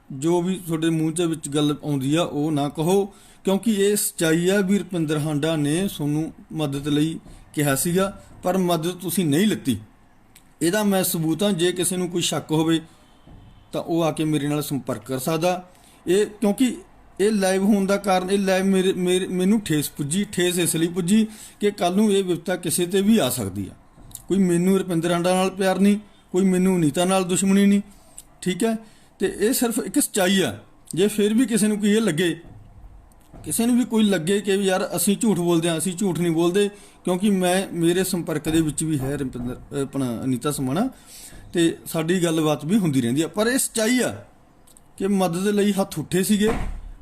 ਜੋ ਵੀ ਤੁਹਾਡੇ ਮੂੰਹ 'ਚ ਵਿੱਚ ਗੱਲ ਆਉਂਦੀ ਆ ਉਹ ਨਾ ਕਹੋ, ਕਿਉਂਕਿ ਇਹ ਸੱਚਾਈ ਆ ਵੀ ਰੁਪਿੰਦਰ ਹਾਂਡਾ ਨੇ ਤੁਹਾਨੂੰ ਮਦਦ ਲਈ ਕਿਹਾ ਸੀਗਾ, ਪਰ ਮਦਦ ਤੁਸੀਂ ਨਹੀਂ ਲਿੱਤੀ। ਇਹਦਾ ਮੈਂ ਸਬੂਤ ਹਾਂ। ਜੇ ਕਿਸੇ ਨੂੰ ਕੋਈ ਸ਼ੱਕ ਹੋਵੇ ਤਾਂ ਉਹ ਆ ਕੇ ਮੇਰੇ ਨਾਲ ਸੰਪਰਕ ਕਰ ਸਕਦਾ। ਕਿਉਂਕਿ ਇਹ ਲਾਈਵ ਹੋਣ ਦਾ ਕਾਰਨ, ਇਹ ਲਾਈਵ ਮੈਨੂੰ ਠੇਸ ਇਸ ਲਈ ਪੁੱਜੀ ਕਿ ਕੱਲ ਨੂੰ ਇਹ ਵਿਪਤਾ ਕਿਸੇ ਤੇ ਵੀ ਆ ਸਕਦੀ ਆ। ਕੋਈ ਮੈਨੂੰ ਰੁਪਿੰਦਰ ਹਾਂਡਾ ਨਾਲ ਪਿਆਰ ਨਹੀਂ, ਕੋਈ ਮੈਨੂੰ ਅਨੀਤਾ ਨਾਲ ਦੁਸ਼ਮਣੀ ਨਹੀਂ, ਠੀਕ ਹੈ। ਤੇ ਇਹ ਸਿਰਫ ਇੱਕ ਸੱਚਾਈ ਆ। ਜੇ ਫਿਰ ਵੀ ਕਿਸੇ ਨੂੰ ਕੋਈ ਲੱਗੇ ਕਿ ਯਾਰ ਅਸੀਂ ਝੂਠ ਬੋਲਦੇ ਹਾਂ, ਅਸੀਂ ਝੂਠ ਨਹੀਂ ਬੋਲਦੇ, ਕਿਉਂਕਿ ਮੇਰੇ ਸੰਪਰਕ ਦੇ ਵਿੱਚ ਵੀ ਹੈ ਅਨੀਤਾ ਸਮਾਣਾ, ਤੇ ਸਾਡੀ ਗੱਲਬਾਤ ਵੀ ਹੁੰਦੀ ਰਹਿੰਦੀ ਆ। ਪਰ ਇਹ ਸੱਚਾਈ ਆ ਕਿ ਮਦਦ ਲਈ ਹੱਥ ਉੱਠੇ ਸੀਗੇ,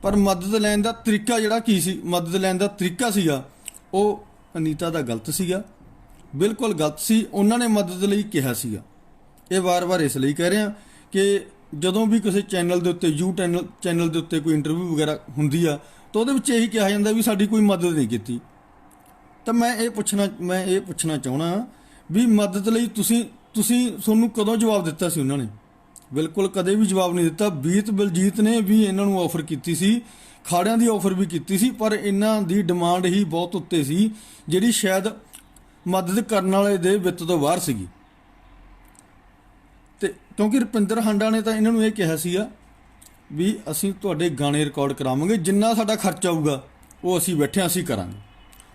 ਪਰ ਮਦਦ ਲੈਣ ਦਾ ਤਰੀਕਾ ਸੀਗਾ ਉਹ ਅਨੀਤਾ ਦਾ ਗਲਤ ਸੀਗਾ, ਬਿਲਕੁਲ ਗਲਤ ਸੀ। ਉਹਨਾਂ ਨੇ ਮਦਦ ਲਈ ਕਿਹਾ ਸੀਗਾ। ਇਹ ਵਾਰ-ਵਾਰ ਇਸ ਲਈ ਕਹਿ ਰਿਹਾ ਕਿ ਜਦੋਂ ਵੀ ਕਿਸੇ ਚੈਨਲ ਦੇ ਉੱਤੇ ਚੈਨਲ ਦੇ ਉੱਤੇ ਕੋਈ ਇੰਟਰਵਿਊ ਵਗੈਰਾ ਹੁੰਦੀ ਆ ਤਾਂ ਉਹਦੇ ਵਿੱਚ ਇਹੀ ਕਿਹਾ ਜਾਂਦਾ ਵੀ ਸਾਡੀ ਕੋਈ ਮਦਦ ਨਹੀਂ ਕੀਤੀ। ਤਾਂ ਮੈਂ ਇਹ ਪੁੱਛਣਾ ਚਾਹਣਾ ਵੀ ਮਦਦ ਲਈ ਤੁਹਾਨੂੰ ਕਦੋਂ ਜਵਾਬ ਦਿੱਤਾ ਸੀ? ਉਹਨਾਂ ਨੇ ਬਿਲਕੁਲ ਕਦੇ ਵੀ ਜਵਾਬ ਨਹੀਂ ਦਿੱਤਾ। ਬਲਜੀਤ ਨੇ ਵੀ ਇਹਨਾਂ ਨੂੰ ਆਫਰ ਕੀਤੀ ਸੀ, ਖਾੜਿਆਂ ਦੀ ਆਫਰ ਵੀ ਕੀਤੀ ਸੀ, ਪਰ ਇਹਨਾਂ ਦੀ ਡਿਮਾਂਡ ਹੀ ਬਹੁਤ ਉੱਤੇ ਸੀ, ਜਿਹੜੀ ਸ਼ਾਇਦ ਮਦਦ ਕਰਨ ਵਾਲੇ ਦੇ ਵਿੱਤ ਤੋਂ ਬਾਹਰ ਸੀਗੀ। ਤੇ ਕਿਉਂਕਿ ਰੁਪਿੰਦਰ ਹਾਂਡਾ ਨੇ ਤਾਂ ਇਹਨਾਂ ਨੂੰ ਇਹ ਕਿਹਾ ਸੀਗਾ ਵੀ ਅਸੀਂ ਤੁਹਾਡੇ ਗਾਣੇ ਰਿਕਾਰਡ ਕਰਾਵਾਂਗੇ, ਜਿੰਨਾ ਸਾਡਾ ਖਰਚਾ ਆਊਗਾ ਉਹ ਅਸੀਂ ਬੈਠੇ ਅਸੀਂ ਕਰਾਂਗੇ।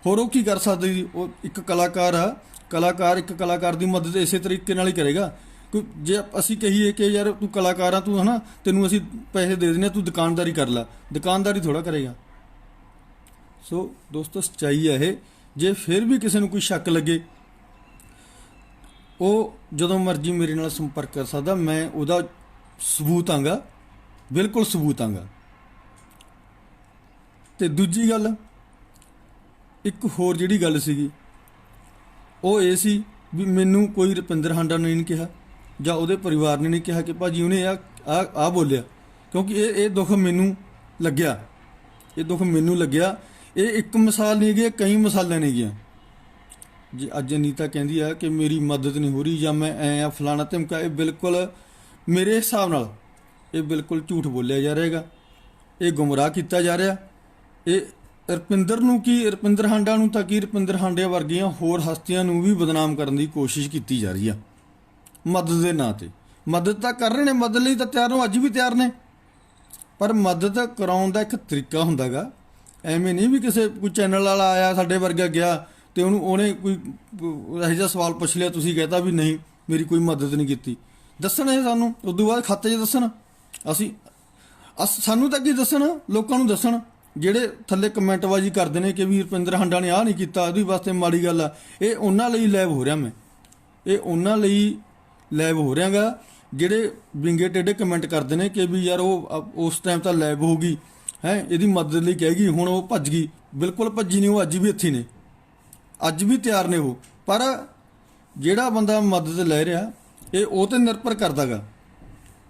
ਹੋਰ ਉਹ ਕੀ ਕਰ ਸਕਦੇ ਜੀ? ਉਹ ਇੱਕ ਕਲਾਕਾਰ ਆ, ਇੱਕ ਕਲਾਕਾਰ ਦੀ ਮਦਦ ਇਸੇ ਤਰੀਕੇ ਨਾਲ ਹੀ ਕਰੇਗਾ। ਜੇ ਅਸੀਂ ਕਹੀਏ ਕਿ ਯਾਰ ਤੂੰ ਕਲਾਕਾਰ ਆ, ਤੂੰ ਹੈ ਨਾ, ਤੈਨੂੰ ਅਸੀਂ ਪੈਸੇ ਦੇ ਦਿੰਦੇ, ਤੂੰ ਦੁਕਾਨਦਾਰੀ ਕਰ ਲੈ, ਦੁਕਾਨਦਾਰੀ ਥੋੜ੍ਹਾ ਕਰੇਗਾ। ਸੋ ਦੋਸਤੋ, ਸੱਚਾਈ ਹੈ ਇਹ। ਜੇ ਫਿਰ ਵੀ ਕਿਸੇ ਨੂੰ ਕੋਈ ਸ਼ੱਕ ਲੱਗੇ, ਉਹ ਜਦੋਂ ਮਰਜ਼ੀ ਮੇਰੇ ਨਾਲ ਸੰਪਰਕ ਕਰ ਸਕਦਾ। ਮੈਂ ਉਹਦਾ ਸਬੂਤ ਆਂਗਾ, ਬਿਲਕੁਲ ਸਬੂਤ ਆਂਗਾ। ਤੇ ਦੂਜੀ ਗੱਲ, ਇੱਕ ਹੋਰ ਜਿਹੜੀ ਗੱਲ ਸੀਗੀ ਉਹ ਇਹ ਸੀ ਵੀ ਮੈਨੂੰ ਕੋਈ ਰੁਪਿੰਦਰ ਹਾਂਡਾ ਨੇ ਨਹੀਂ ਕਿਹਾ ਜਾਂ ਉਹਦੇ ਪਰਿਵਾਰ ਨੇ ਨਹੀਂ ਕਿਹਾ ਕਿ ਭਾਜੀ ਉਹਨੇ ਆ ਬੋਲਿਆ, ਕਿਉਂਕਿ ਇਹ ਦੁੱਖ ਮੈਨੂੰ ਲੱਗਿਆ। ਇਹ ਇੱਕ ਮਿਸਾਲ ਨਹੀਂ ਗਈ, ਕਈ ਮਿਸਾਲਾਂ ਨੇ ਗਈਆਂ। ਜੇ ਅੱਜ ਅਨੀਤਾ ਕਹਿੰਦੀ ਆ ਕਿ ਮੇਰੀ ਮਦਦ ਨਹੀਂ ਹੋ ਰਹੀ ਜਾਂ ਮੈਂ ਐ ਆ ਫਲਾਣਾ ਧਮਕਾ, ਇਹ ਬਿਲਕੁਲ ਮੇਰੇ ਹਿਸਾਬ ਨਾਲ ਇਹ ਬਿਲਕੁਲ ਝੂਠ ਬੋਲਿਆ ਜਾ ਰਿਹਾ ਹੈਗਾ, ਇਹ ਗੁੰਮਰਾਹ ਕੀਤਾ ਜਾ ਰਿਹਾ। ਇਹ ਰੁਪਿੰਦਰ ਹਾਂਡਾ ਨੂੰ ਤਾਂ ਰੁਪਿੰਦਰ ਹਾਂਡੇ ਵਰਗੀਆਂ ਹੋਰ ਹਸਤੀਆਂ ਨੂੰ ਵੀ ਬਦਨਾਮ ਕਰਨ ਦੀ ਕੋਸ਼ਿਸ਼ ਕੀਤੀ ਜਾ ਰਹੀ ਆ ਮਦਦ ਦੇ ਨਾਂ ਤੇ। ਮਦਦ ਤਾਂ ਕਰ ਰਹੇ ਨੇ, ਮਦਦ ਲਈ ਤਾਂ ਤਿਆਰ ਹੋ, ਅੱਜ ਵੀ ਤਿਆਰ ਨੇ, ਪਰ ਮਦਦ ਕਰਾਉਣ ਦਾ ਇੱਕ ਤਰੀਕਾ ਹੁੰਦਾ ਗਾ। ਐਵੇਂ ਨਹੀਂ ਵੀ ਕੋਈ ਚੈਨਲ ਵਾਲਾ ਆਇਆ ਸਾਡੇ ਵਰਗਾ ਗਿਆ ਤੇ ਉਹਨੇ ਕੋਈ ਇਹੋ ਜਿਹਾ ਸਵਾਲ ਪੁੱਛ ਲਿਆ, ਤੁਸੀਂ ਕਹਿਤਾ ਵੀ ਨਹੀਂ ਮੇਰੀ ਕੋਈ ਮਦਦ ਨਹੀਂ ਕੀਤੀ। ਦੱਸਣ ਇਹ ਸਾਨੂੰ, ਉਦੋਂ ਬਾਅਦ ਖਾਤੇ 'ਚ ਦੱਸਣ। ਸਾਨੂੰ ਤਾਂ ਕੀ ਦੱਸਣ, ਲੋਕਾਂ ਨੂੰ ਦੱਸਣ ਜਿਹੜੇ ਥੱਲੇ ਕਮੈਂਟਬਾਜ਼ੀ ਕਰਦੇ ਨੇ ਕਿ ਵੀ ਰੁਪਿੰਦਰ ਹਾਂਡਾ ਨੇ ਆਹ ਨਹੀਂ ਕੀਤਾ, ਉਹਦੇ ਵਾਸਤੇ ਮਾੜੀ ਗੱਲ ਆ। ਇਹ ਉਹਨਾਂ ਲਈ ਲਾਈਵ ਹੋ ਰਿਹਾ ਗਾ ਜਿਹੜੇ ਵਿੰਗੇ ਟੇਢੇ ਕਮੈਂਟ ਕਰਦੇ ਨੇ ਕਿ ਵੀ ਯਾਰ ਉਹ ਉਸ ਟਾਈਮ ਤਾਂ ਲਾਈਵ ਹੋ ਗਈ ਹੈ, ਇਹਦੀ ਮਦਦ ਲਈ ਕਹੇਗੀ, ਹੁਣ ਉਹ ਭੱਜ ਗਈ। ਬਿਲਕੁਲ ਭੱਜੀ ਨਹੀਂ, ਉਹ ਅੱਜ ਵੀ ਇੱਥੇ ਨੇ, ਅੱਜ ਵੀ ਤਿਆਰ ਨੇ ਉਹ। ਪਰ ਜਿਹੜਾ ਬੰਦਾ ਮਦਦ ਲੈ ਰਿਹਾ ਉਹ ਤੇ ਨਿਰਭਰ ਕਰਦਾ ਗਾ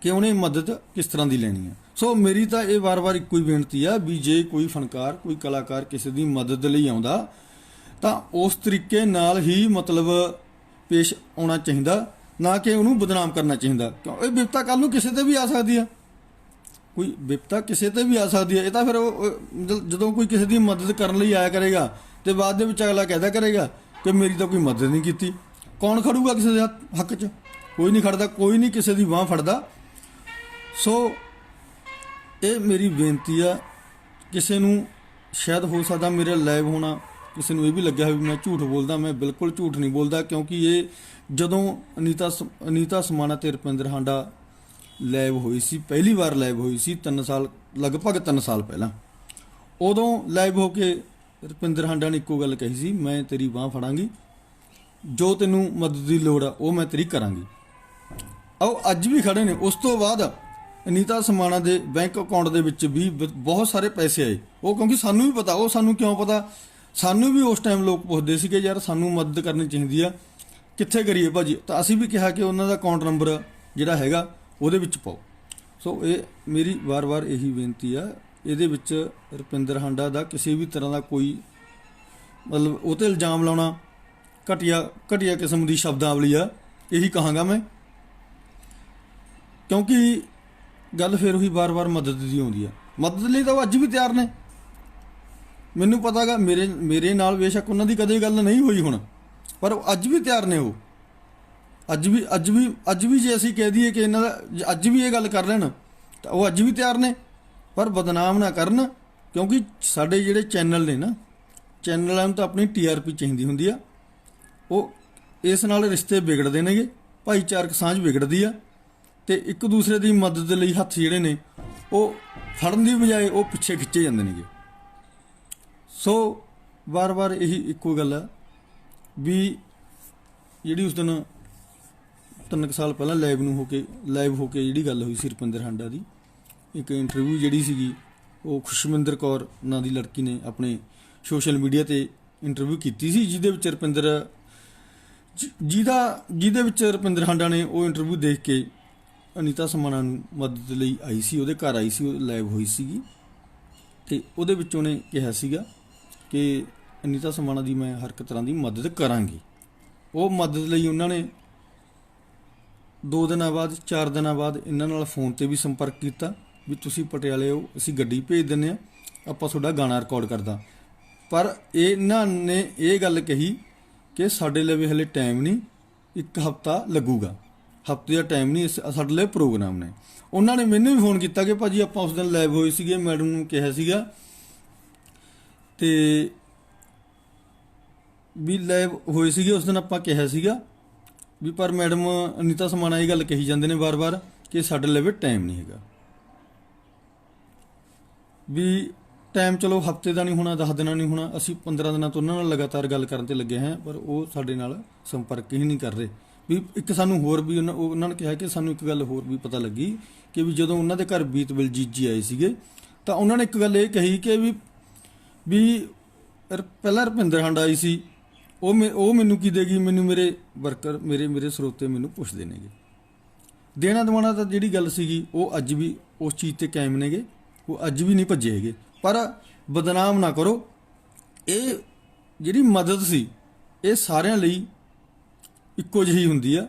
ਕਿ ਉਹਨੇ ਮਦਦ ਕਿਸ ਤਰ੍ਹਾਂ ਦੀ ਲੈਣੀ ਆ। ਸੋ ਮੇਰੀ ਤਾਂ ਇਹ ਵਾਰ-ਵਾਰ ਇੱਕੋ ਹੀ ਬੇਨਤੀ ਆ ਵੀ ਜੇ ਕੋਈ ਫਨਕਾਰ, ਕੋਈ ਕਲਾਕਾਰ ਕਿਸੇ ਦੀ ਮਦਦ ਲਈ ਆਉਂਦਾ ਤਾਂ ਉਸ ਤਰੀਕੇ ਨਾਲ ਹੀ ਮਤਲਬ ਪੇਸ਼ ਆਉਣਾ ਚਾਹੀਦਾ, ਨਾ ਕਿ ਉਹਨੂੰ ਬਦਨਾਮ ਕਰਨਾ ਚਾਹੀਦਾ। ਕਿਉਂ ਇਹ ਵਿਪਤਾ ਕੱਲ ਨੂੰ ਕਿਸੇ ਤੇ ਵੀ ਆ ਸਕਦੀ ਆ, ਕੋਈ ਵਿਪਤਾ ਕਿਸੇ ਤੇ ਵੀ ਆ ਸਕਦੀ ਹੈ। ਇਹ ਤਾਂ ਫਿਰ ਜਦੋਂ ਕੋਈ ਕਿਸੇ ਦੀ ਮਦਦ ਕਰਨ ਲਈ ਆਇਆ ਕਰੇਗਾ ਤੇ ਬਾਅਦ ਦੇ ਵਿੱਚ ਅਗਲਾ ਕਹਿਦਾ ਕਰੇਗਾ ਕਿ ਮੇਰੀ ਤਾਂ ਕੋਈ ਮਦਦ ਨਹੀਂ ਕੀਤੀ। ਕੌਣ ਖੜੂਗਾ ਕਿਸੇ ਦੇ ਹੱਕ 'ਚ? ਕੋਈ ਨਹੀਂ ਖੜਦਾ, ਕੋਈ ਨਹੀਂ ਕਿਸੇ ਦੀ ਬਾਂਹ ਫੜਦਾ। ਸੋ ਇਹ ਮੇਰੀ ਬੇਨਤੀ ਆ, ਕਿਸੇ ਨੂੰ ਸ਼ਾਇਦ ਹੋ ਸਕਦਾ ਮੇਰਾ ਲਾਈਵ ਹੋਣਾ ਕਿਸੇ ਨੂੰ ਇਹ ਵੀ ਲੱਗਿਆ ਵੀ ਮੈਂ ਝੂਠ ਬੋਲਦਾ। ਮੈਂ ਬਿਲਕੁਲ ਝੂਠ ਨਹੀਂ ਬੋਲਦਾ, ਕਿਉਂਕਿ ਇਹ ਜਦੋਂ ਅਨੀਤਾ ਸਮਾਣਾ ਤੇ ਰੁਪਿੰਦਰ ਹਾਂਡਾ ਲਾਈਵ ਹੋਈ ਸੀ, ਪਹਿਲੀ ਵਾਰ ਲਾਈਵ ਹੋਈ ਸੀ ਲਗਭਗ 3 ਸਾਲ ਪਹਿਲਾਂ, ਉਦੋਂ ਲਾਈਵ ਹੋ ਕੇ ਰੁਪਿੰਦਰ ਹਾਂਡਾ ਨੇ ਇੱਕੋ ਗੱਲ ਕਹੀ ਸੀ, ਮੈਂ ਤੇਰੀ ਬਾਂਹ ਫੜਾਂਗੀ, ਜੋ ਤੈਨੂੰ ਮਦਦ ਦੀ ਲੋੜ ਆ ਉਹ ਮੈਂ ਤੇਰੀ ਕਰਾਂਗੀ। ਆਓ ਅੱਜ ਵੀ ਖੜੇ ਨੇ। ਉਸ ਤੋਂ ਬਾਅਦ ਅਨੀਤਾ ਸਮਾਣਾ ਦੇ ਬੈਂਕ ਅਕਾਊਂਟ ਦੇ ਵਿੱਚ ਵੀ ਬਹੁਤ ਸਾਰੇ ਪੈਸੇ ਆਏ। ਉਹ ਕਿਉਂਕਿ ਸਾਨੂੰ ਵੀ ਪਤਾ, ਉਹ ਸਾਨੂੰ ਕਿਉਂ ਪਤਾ, ਸਾਨੂੰ ਵੀ ਉਸ ਟਾਈਮ ਲੋਕ ਪੁੱਛਦੇ ਸੀ ਕਿ ਯਾਰ ਸਾਨੂੰ ਮਦਦ ਕਰਨੀ ਚਾਹੀਦੀ ਆ, ਕਿੱਥੇ ਕਰੀਏ ਭਾਜੀ? ਤਾਂ ਅਸੀਂ ਵੀ ਕਿਹਾ ਕਿ ਉਹਨਾਂ ਦਾ ਅਕਾਊਂਟ ਨੰਬਰ ਜਿਹੜਾ ਹੈਗਾ ਉਹਦੇ ਵਿੱਚ ਪਾਓ। ਸੋ ਇਹ ਮੇਰੀ ਵਾਰ-ਵਾਰ ਇਹੀ ਬੇਨਤੀ ਆ। ਇਹਦੇ ਵਿੱਚ ਰੁਪਿੰਦਰ ਹਾਂਡਾ ਦਾ ਕਿਸੇ ਵੀ ਤਰ੍ਹਾਂ ਦਾ ਕੋਈ ਮਤਲਬ ਉਹ 'ਤੇ ਇਲਜ਼ਾਮ ਲਾਉਣਾ ਘਟੀਆ ਕਿਸਮ ਦੀ ਸ਼ਬਦਾਵਲੀ ਆ, ਇਹੀ ਕਹਾਂਗਾ ਮੈਂ। ਕਿਉਂਕਿ ਗੱਲ ਫਿਰ ਉਹੀ ਵਾਰ-ਵਾਰ ਮਦਦ ਦੀ ਆਉਂਦੀ ਆ। ਮਦਦ ਲਈ ਤਾਂ ਉਹ ਅੱਜ ਵੀ ਤਿਆਰ ਨੇ। ਮੈਨੂੰ ਪਤਾ ਗਾ ਮੇਰੇ ਨਾਲ ਬੇਸ਼ੱਕ ਉਹਨਾਂ ਦੀ ਕਦੇ ਗੱਲ ਨਹੀਂ ਹੋਈ ਹੁਣ, ਪਰ ਅੱਜ ਵੀ ਤਿਆਰ ਨੇ। ਉਹ ਅੱਜ ਵੀ ਜੇ ਅਸੀਂ ਕਹਿ ਦਈਏ ਕਿ ਇਹਨਾਂ ਦਾ ਅੱਜ ਵੀ ਇਹ ਗੱਲ ਕਰ ਲੈਣ ਤਾਂ ਉਹ ਅੱਜ ਵੀ ਤਿਆਰ ਨੇ, ਪਰ ਬਦਨਾਮ ਨਾ ਕਰਨ। ਕਿਉਂਕਿ ਸਾਡੇ ਜਿਹੜੇ ਚੈਨਲ ਨੇ ਨਾ, ਚੈਨਲਾਂ ਨੂੰ ਤਾਂ ਆਪਣੀ TRP ਚਾਹੀਦੀ ਹੁੰਦੀ ਆ। ਉਹ ਇਸ ਨਾਲ ਰਿਸ਼ਤੇ ਵਿਗੜਦੇ ਨੇਗੇ, ਭਾਈਚਾਰਕ ਸਾਂਝ ਵਿਗੜਦੀ ਆ, ਤੇ ਇੱਕ ਦੂਸਰੇ ਦੀ ਮਦਦ ਦੇ ਲਈ ਹੱਥ ਜਿਹੜੇ ਨੇ ਉਹ ਫੜਨ ਦੀ ਬਜਾਏ ਉਹ ਪਿੱਛੇ ਖਿੱਚੇ ਜਾਂਦੇ ਨੇਗੇ। ਸੋ ਵਾਰ-ਵਾਰ ਇਹੀ ਇੱਕੋ ਗੱਲ ਆ ਵੀ ਜਿਹੜੀ ਉਸ ਦਿਨ 3 ਸਾਲ ਪਹਿਲਾਂ ਲਾਈਵ ਹੋ ਕੇ ਜਿਹੜੀ ਗੱਲ ਹੋਈ ਸੀ ਰੁਪਿੰਦਰ ਹਾਂਡਾ ਦੀ, ਇੱਕ ਇੰਟਰਵਿਊ ਜਿਹੜੀ ਸੀਗੀ ਉਹ ਖੁਸ਼ਮਿੰਦਰ ਕੌਰ ਨਾਂ ਦੀ ਲੜਕੀ ਨੇ ਆਪਣੇ ਸੋਸ਼ਲ ਮੀਡੀਆ ਤੇ ਇੰਟਰਵਿਊ ਕੀਤੀ ਸੀ, ਜਿਹਦੇ ਵਿੱਚ ਰੁਪਿੰਦਰ ਹਾਂਡਾ ਨੇ ਉਹ ਇੰਟਰਵਿਊ ਦੇਖ ਕੇ ਅਨੀਤਾ ਸਮਾਣਾ ਨੂੰ ਮਦਦ ਲਈ ਆਈ ਸੀ, ਉਹਦੇ ਘਰ ਆਈ ਸੀ, ਉਹ ਲਾਈਵ ਹੋਈ ਸੀਗੀ। ਤੇ ਉਹਦੇ ਵਿੱਚ ਉਹਨੇ ਕਿਹਾ ਸੀਗਾ ਕਿ ਅਨੀਤਾ ਸਮਾਣਾ ਦੀ ਮੈਂ ਹਰ ਇੱਕ ਤਰ੍ਹਾਂ ਦੀ ਮਦਦ ਕਰਾਂਗੀ। ਉਹ ਮਦਦ ਲਈ ਉਹਨਾਂ ਨੇ 2 ਦਿਨਾਂ ਬਾਅਦ 4 ਦਿਨਾਂ ਬਾਅਦ ਇਹਨਾਂ ਨਾਲ ਫੋਨ ਤੇ ਵੀ ਸੰਪਰਕ ਕੀਤਾ ਵੀ ਤੁਸੀਂ ਪਟਿਆਲੇ ਹੋ, ਅਸੀਂ ਗੱਡੀ ਭੇਜ ਦਿੰਦੇ ਹਾਂ, ਆਪਾਂ ਤੁਹਾਡਾ ਗਾਣਾ ਰਿਕਾਰਡ ਕਰਦਾ। ਪਰ ਇਹਨਾਂ ਨੇ ਇਹ ਗੱਲ ਕਹੀ ਕਿ ਸਾਡੇ ਲਈ ਹਲੇ ਟਾਈਮ ਨਹੀਂ, 1 ਹਫ਼ਤਾ ਲੱਗੂਗਾ, ਹਫ਼ਤੇ ਦਾ ਟਾਈਮ ਨਹੀਂ, ਸਾਡੇ ਲਈ ਪ੍ਰੋਗਰਾਮ ਨੇ। ਉਹਨਾਂ ਨੇ ਮੈਨੂੰ ਵੀ ਫੋਨ ਕੀਤਾ ਕਿ ਭਾਜੀ ਆਪਾਂ ਉਸ ਦਿਨ ਲਾਈਵ ਹੋਏ ਸੀਗੇ, ਮੈਡਮ ਨੂੰ ਕਿਹਾ ਸੀਗਾ ਤੇ ਵੀ ਲਾਈਵ ਹੋਏ ਸੀਗੇ ਉਸ ਦਿਨ, ਆਪਾਂ ਕਿਹਾ ਸੀਗਾ ਵੀ ਪਰ ਮੈਡਮ ਅਨੀਤਾ ਸਮਾਣਾ ਇਹ ਗੱਲ ਕਹੀ ਜਾਂਦੇ ਨੇ ਵਾਰ-ਵਾਰ ਕਿ ਸਾਡੇ ਲਈ ਟਾਈਮ ਨਹੀਂ ਹੈਗਾ। ਵੀ ਟਾਈਮ ਚਲੋ ਹਫ਼ਤੇ ਦਾ ਨਹੀਂ ਹੋਣਾ, 10 ਦਿਨਾਂ ਨਹੀਂ ਹੋਣਾ, ਅਸੀਂ 15 ਦਿਨਾਂ ਤੋਂ ਉਹਨਾਂ ਨਾਲ ਲਗਾਤਾਰ ਗੱਲ ਕਰਨ ਤੇ ਲੱਗੇ ਹਾਂ, ਪਰ ਉਹ ਸਾਡੇ ਨਾਲ ਸੰਪਰਕ ਹੀ ਨਹੀਂ ਕਰ ਰਹੇ। ਵੀ ਇੱਕ ਸਾਨੂੰ ਹੋਰ ਵੀ ਉਹਨਾਂ ਨੇ ਕਿਹਾ ਕਿ ਸਾਨੂੰ ਇੱਕ ਗੱਲ ਹੋਰ ਵੀ ਪਤਾ ਲੱਗੀ ਕਿ ਵੀ ਜਦੋਂ ਉਹਨਾਂ ਦੇ ਘਰ ਬੀਤ ਬਲਜੀਤ ਜੀ ਆਏ ਸੀਗੇ ਤਾਂ ਉਹਨਾਂ ਨੇ ਇੱਕ ਗੱਲ ਇਹ ਕਹੀ ਕਿ ਵੀ ਪਹਿਲਾਂ ਰੁਪਿੰਦਰ ਹਾਂਡਾ ਆਈ ਸੀ, ਉਹ ਮੈਨੂੰ ਕੀ ਦੇਗੀ, ਮੈਨੂੰ ਮੇਰੇ ਵਰਕਰ ਮੇਰੇ ਸਰੋਤੇ ਮੈਨੂੰ ਪੁੱਛਦੇ ਨੇਗੇ। ਦੇਣਾ ਦਵਾਣਾ ਤਾਂ ਜਿਹੜੀ ਗੱਲ ਸੀਗੀ ਉਹ ਅੱਜ ਵੀ ਉਸ ਚੀਜ਼ ਤੇ ਕਾਇਮ ਨੇਗੇ, ਉਹ ਅੱਜ ਵੀ ਨਹੀਂ ਭੱਜੇ ਹੈਗੇ। ਪਰ ਬਦਨਾਮ ਨਾ ਕਰੋ। ਇਹ ਜਿਹੜੀ ਮਦਦ ਸੀ ਇਹ ਸਾਰਿਆਂ ਲਈ ਇੱਕੋ ਜਿਹੀ ਹੁੰਦੀ ਆ।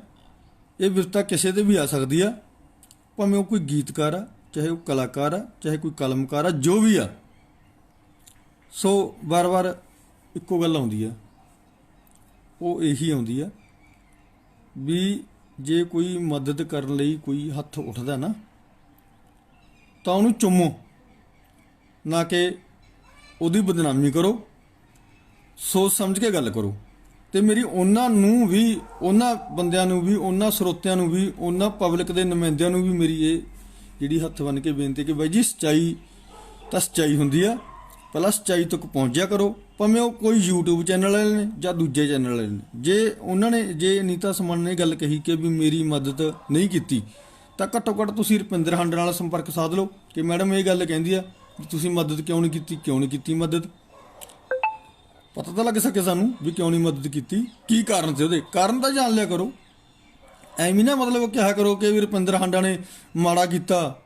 ਇਹ ਵਿਪਤਾ ਕਿਸੇ ਤੇ ਵੀ ਆ ਸਕਦੀ ਆ, ਭਾਵੇਂ ਉਹ ਕੋਈ ਗੀਤਕਾਰ ਆ, ਚਾਹੇ ਉਹ ਕਲਾਕਾਰ ਆ, ਚਾਹੇ ਕੋਈ ਕਲਮਕਾਰ ਆ, ਜੋ ਵੀ ਆ। ਸੋ ਵਾਰ-ਵਾਰ ਇੱਕੋ ਗੱਲ ਆਉਂਦੀ ਆ, ਉਹ ਇਹੀ ਆਉਂਦੀ ਆ ਵੀ ਜੇ ਕੋਈ ਮਦਦ ਕਰਨ ਲਈ ਕੋਈ ਹੱਥ ਉੱਠਦਾ ਨਾ ਤਾਂ ਉਹਨੂੰ ਚੁੰਮੋ, ਨਾ ਕਿ ਉਹਦੀ ਬਦਨਾਮੀ ਕਰੋ। ਸੋਚ ਸਮਝ ਕੇ ਗੱਲ ਕਰੋ। ਤੇ ਮੇਰੀ ਉਹਨਾਂ ਨੂੰ ਵੀ, ਉਹਨਾਂ ਬੰਦਿਆਂ ਨੂੰ ਵੀ, ਉਹਨਾਂ ਸਰੋਤਿਆਂ ਨੂੰ ਵੀ, ਉਹਨਾਂ ਪਬਲਿਕ ਦੇ ਨੁਮਾਇੰਦਿਆਂ ਨੂੰ ਵੀ ਮੇਰੀ ਇਹ ਜਿਹੜੀ ਹੱਥ ਬੰਨ੍ਹ ਕੇ ਬੇਨਤੀ ਕਿ ਬਾਈ ਜੀ ਸੱਚਾਈ ਤਾਂ ਸੱਚਾਈ ਹੁੰਦੀ ਆ, ਪਹਿਲਾਂ ਸੱਚਾਈ ਤੱਕ ਪਹੁੰਚਿਆ ਕਰੋ। ਭਾਵੇਂ ਉਹ ਕੋਈ YouTube ਚੈਨਲ ਵਾਲੇ ਨੇ ਜਾਂ ਦੂਜੇ ਚੈਨਲ ਵਾਲੇ ਨੇ। ਜੇ ਅਨੀਤਾ ਸਮਾਣਾ ਨੇ ਗੱਲ ਕਹੀ ਕਿ ਵੀ ਮੇਰੀ ਮਦਦ ਨਹੀਂ ਕੀਤੀ ਤਾਂ ਘੱਟੋ ਘੱਟ ਤੁਸੀਂ ਰੁਪਿੰਦਰ ਹਾਂਡਾ ਨਾਲ ਸੰਪਰਕ ਸਾਧ ਲਓ ਕਿ ਮੈਡਮ ਇਹ ਗੱਲ ਕਹਿੰਦੀ ਆ ਵੀ ਤੁਸੀਂ ਮਦਦ ਕਿਉਂ ਨਹੀਂ ਕੀਤੀ ਮਦਦ। ਪਤਾ ਤਾਂ ਲੱਗ ਸਕੇ ਸਾਨੂੰ ਵੀ ਕਿਉਂ ਨਹੀਂ ਮਦਦ ਕੀਤੀ, ਕੀ ਕਾਰਨ ਸੀ, ਉਹਦੇ ਕਾਰਨ ਤਾਂ ਜਾਣ ਲਿਆ ਕਰੋ। ਐਵੇਂ ਨਾ ਮਤਲਬ ਕਿਹਾ ਕਰੋ ਕਿ ਵੀ ਰੁਪਿੰਦਰ ਹਾਂਡਾ ਨੇ ਮਾੜਾ ਕੀਤਾ,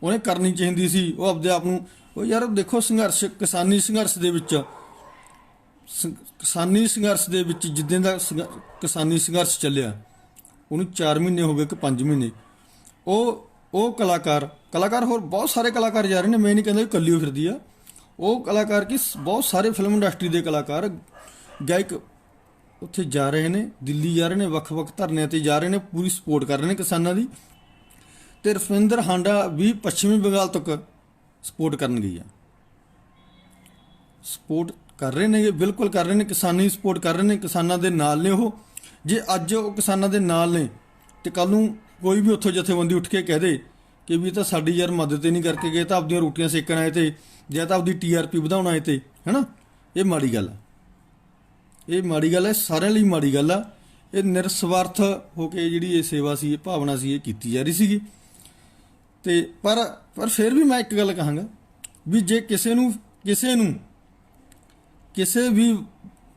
ਉਹਨੇ ਕਰਨੀ ਚਾਹੀਦੀ ਸੀ, ਉਹ ਆਪਦੇ ਆਪ ਨੂੰ। ਉਹ ਯਾਰ ਦੇਖੋ ਕਿਸਾਨੀ ਸੰਘਰਸ਼ ਦੇ ਵਿੱਚ ਜਿੱਦਾਂ ਦਾ ਕਿਸਾਨੀ ਸੰਘਰਸ਼ ਚੱਲਿਆ, ਉਹਨੂੰ 4 ਮਹੀਨੇ ਹੋ ਗਏ ਕਿ 5 ਮਹੀਨੇ। ਉਹ ਕਲਾਕਾਰ ਹੋਰ ਬਹੁਤ ਸਾਰੇ ਕਲਾਕਾਰ ਜਾ ਰਹੇ ਨੇ, ਮੈਂ ਨਹੀਂ ਕਹਿੰਦਾ ਇਕੱਲੀ ਓ ਫਿਰਦੀ ਆ। ਉਹ ਕਲਾਕਾਰ ਕੀ ਬਹੁਤ ਸਾਰੇ ਫਿਲਮ ਇੰਡਸਟਰੀ ਦੇ ਕਲਾਕਾਰ ਗਾਇਕ ਉੱਥੇ ਜਾ ਰਹੇ ਨੇ, ਦਿੱਲੀ ਜਾ ਰਹੇ ਨੇ, ਵੱਖ-ਵੱਖ ਧਰਨਿਆਂ 'ਤੇ ਜਾ ਰਹੇ ਨੇ, ਪੂਰੀ ਸਪੋਰਟ ਕਰ ਰਹੇ ਨੇ ਕਿਸਾਨਾਂ ਦੀ। ਤੇ ਰੁਪਿੰਦਰ ਹਾਂਡਾ ਵੀ ਪੱਛਮੀ ਬੰਗਾਲ ਤੱਕ ਸਪੋਰਟ ਕਰਨ ਗਈ ਆ। ਸਪੋਰਟ ਕਰ ਰਹੇ ਨੇ, ਬਿਲਕੁਲ ਕਰ ਰਹੇ ਨੇ, ਕਿਸਾਨੀ ਸਪੋਰਟ ਕਰ ਰਹੇ ਨੇ, ਕਿਸਾਨਾਂ ਦੇ ਨਾਲ ਨੇ ਉਹ। ਜੇ ਅੱਜ ਉਹ ਕਿਸਾਨਾਂ ਦੇ ਨਾਲ ਨੇ ਤੇ ਕੱਲ ਨੂੰ ਕੋਈ ਵੀ ਉੱਥੋਂ ਜਥੇਬੰਦੀ ਉੱਠ ਕੇ ਕਹਿ ਦੇ ਕਿ ਵੀ ਇਹ ਤਾਂ ਸਾਡੀ ਯਾਰ ਮਦਦ ਹੀ ਨਹੀਂ ਕਰਕੇ ਗਏ, ਤਾਂ ਆਪਦੀਆਂ ਰੋਟੀਆਂ ਸੇਕਣ ਆਏ ਤੇ ਜਾਂ ਤਾਂ ਆਪਦੀ TRP ਵਧਾਉਣ ਆਏ ਤੇ, ਹੈ ਨਾ, ਇਹ ਮਾੜੀ ਗੱਲ ਆ। ਇਹ ਮਾੜੀ ਗੱਲ ਹੈ, ਸਾਰਿਆਂ ਲਈ ਮਾੜੀ ਗੱਲ ਆ। ਇਹ ਨਿਰਸਵਾਰਥ ਹੋ ਕੇ ਜਿਹੜੀ ਇਹ ਸੇਵਾ ਸੀ, ਇਹ ਭਾਵਨਾ ਸੀ, ਇਹ ਕੀਤੀ ਜਾ ਰਹੀ ਸੀਗੀ। ਤੇ ਪਰ ਫਿਰ ਵੀ ਮੈਂ ਇੱਕ ਗੱਲ ਕਹਾਂਗਾ ਵੀ ਜੇ ਕਿਸੇ ਨੂੰ ਕਿਸੇ ਵੀ